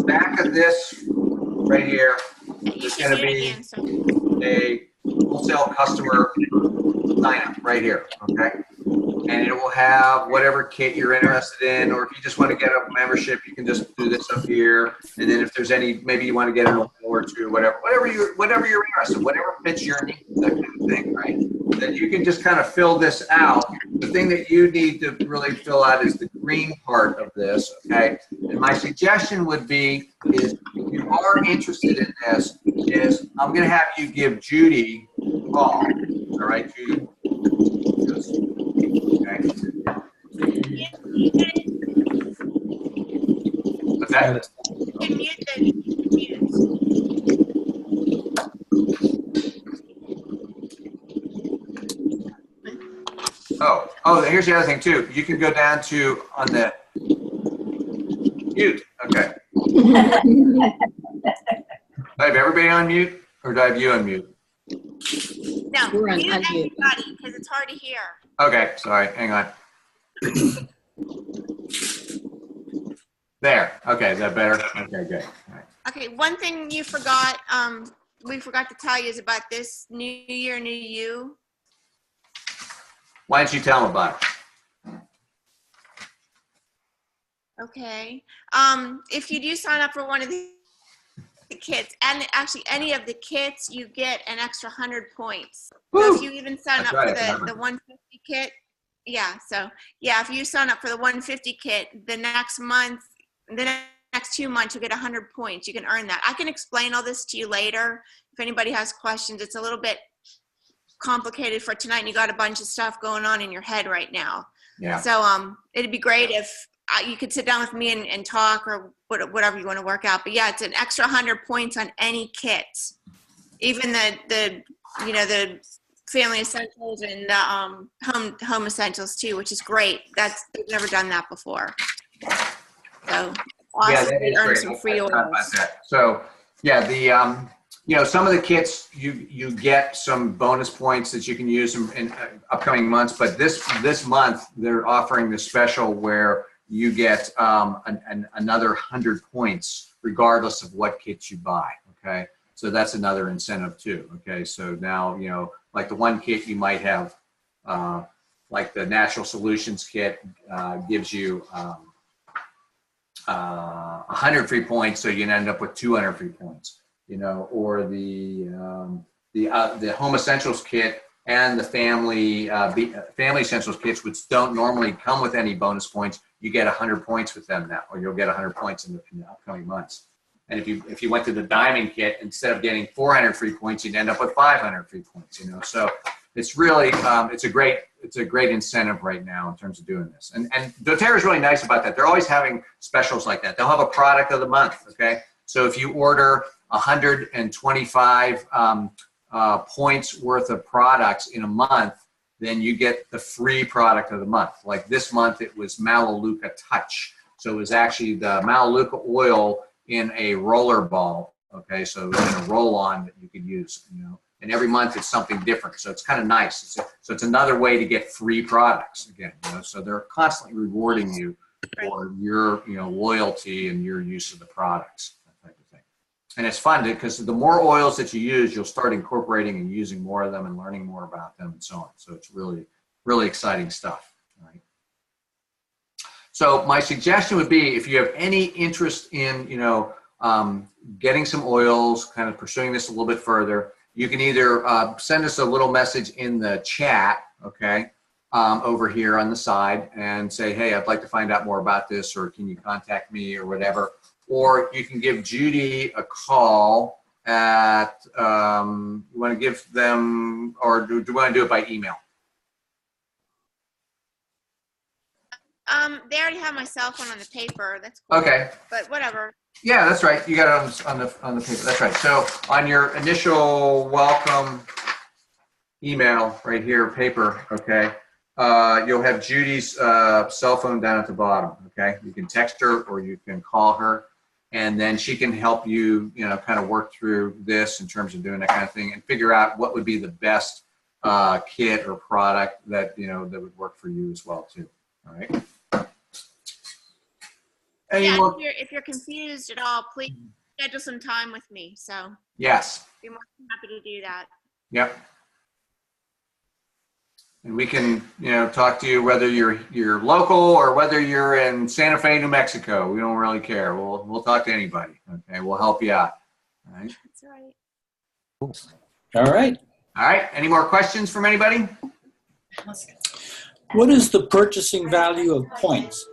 Back of this right here is going to be a wholesale customer sign up right here. Okay. And it will have whatever kit you're interested in, or if you just want to get a membership, you can just do this up here. And then if there's any, maybe you want to get an oil or to whatever you're interested, whatever fits your needs, that kind of thing, right? Then you can just kind of fill this out. The thing that you need to really fill out is the green part of this, okay? And my suggestion would be is if you are interested in this, is I'm going to have you give Judy a call. All right, Judy? Okay. What's that? Oh, here's the other thing too. You can go down to on the mute. Okay. Do I have everybody on mute, or do I have you on mute? No, We're on mute unmute. everybody because it's hard to hear. Okay, sorry. Hang on. There. Okay, is that better? Okay, good. All right. Okay, one thing you forgot, we forgot to tell you is about this New Year, New You. Why don't you tell them about it? Okay. If you do sign up for one of the kits, and actually any of the kits, you get an extra 100 points. So if you even sign That's up right, I for remember. the 150 kit, yeah, so yeah, if you sign up for the 150 kit, the next month, the next 2 months, you get 100 points. You can earn that. I can explain all this to you later. If anybody has questions, it's a little bit complicated for tonight and you got a bunch of stuff going on in your head right now. Yeah. So it'd be great if you could sit down with me and talk or whatever you want to work out. But yeah, it's an extra 100 points on any kit, even the the family essentials and the home essentials too, which is great. We've never done that before. So awesome. Yeah, that is Earn great. some free I oils. forgot about that. So yeah, the some of the kits you get some bonus points that you can use in upcoming months, but this month they're offering this special where you get another 100 points regardless of what kits you buy. Okay, so that's another incentive too. Okay, so now like the one kit you might have, like the Natural Solutions kit gives you 100 free points, so you can end up with 200 free points. Or the Home Essentials kit and the Family Essentials kits, which don't normally come with any bonus points, you get 100 points with them now, or you'll get 100 points in the upcoming months. And if you went to the Diamond kit, instead of getting 400 free points, you'd end up with 500 free points. So it's really it's a great incentive right now in terms of doing this. And doTERRA is really nice about that. They're always having specials like that. They'll have a product of the month. Okay, so if you order 125 points worth of products in a month, then you get the free product of the month. Like this month, it was Melaleuca Touch. So it was actually the Melaleuca oil in a roller ball. Okay, so in a roll-on that you could use. And every month it's something different. So it's kind of nice. So it's another way to get free products again. So they're constantly rewarding you for your loyalty and your use of the products. And it's fun because the more oils that you use, you'll start incorporating and using more of them and learning more about them and so on. So it's really, really exciting stuff. Right? So my suggestion would be, if you have any interest in, getting some oils, kind of pursuing this a little bit further, you can either send us a little message in the chat, okay, over here on the side and say, hey, I'd like to find out more about this, or can you contact me or whatever. Or you can give Judy a call at, you want to give them, or do you want to do it by email? They already have my cell phone on the paper. That's cool. Okay. But whatever. Yeah, that's right. You got it on the paper. That's right. So on your initial welcome email right here, paper, okay, you'll have Judy's cell phone down at the bottom, okay? You can text her or you can call her, and then she can help you, kind of work through this in terms of doing that kind of thing and figure out what would be the best kit or product that, that would work for you as well too, all right? Yeah, if you're confused at all, please schedule some time with me. So yes, be more than happy to do that. yep. And we can, talk to you whether you're local or whether you're in Santa Fe, New Mexico. We don't really care. We'll talk to anybody. Okay, we'll help you out. All right. That's all right. All right. All right. Any more questions from anybody? What is the purchasing value of points?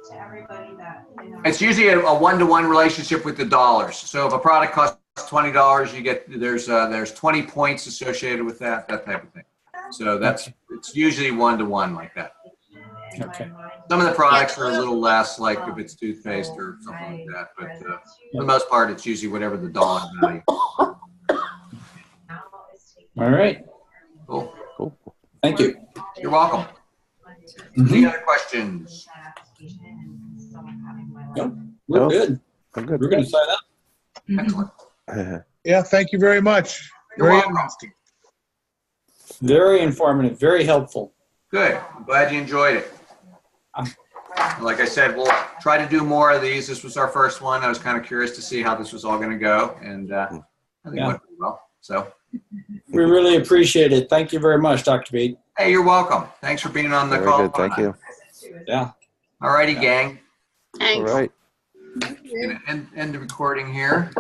It's usually a one-to-one relationship with the dollars. So if a product costs $20, you get there's 20 points associated with that type of thing. So it's usually one-to-one like that. Okay. Some of the products are a little less, like if it's toothpaste or something like that. But for the most part, it's usually whatever the dollar value. All right. Cool. Cool. Thank you. You're welcome. Any other questions? Nope. We're No. good. I'm good. We're going to sign up. Excellent. Yeah, thank you very much. You're Very welcome. interesting. Very informative. Very helpful. Good. I'm glad you enjoyed it. Like I said, we'll try to do more of these. This was our first one. I was kind of curious to see how this was all going to go, and I think it went pretty well. So, We really appreciate it. Thank you very much, Dr. Beat. hey, you're welcome. Thanks for being on the Very call. good. Thank you. Yeah. All righty, gang. All right. Gonna end the recording here.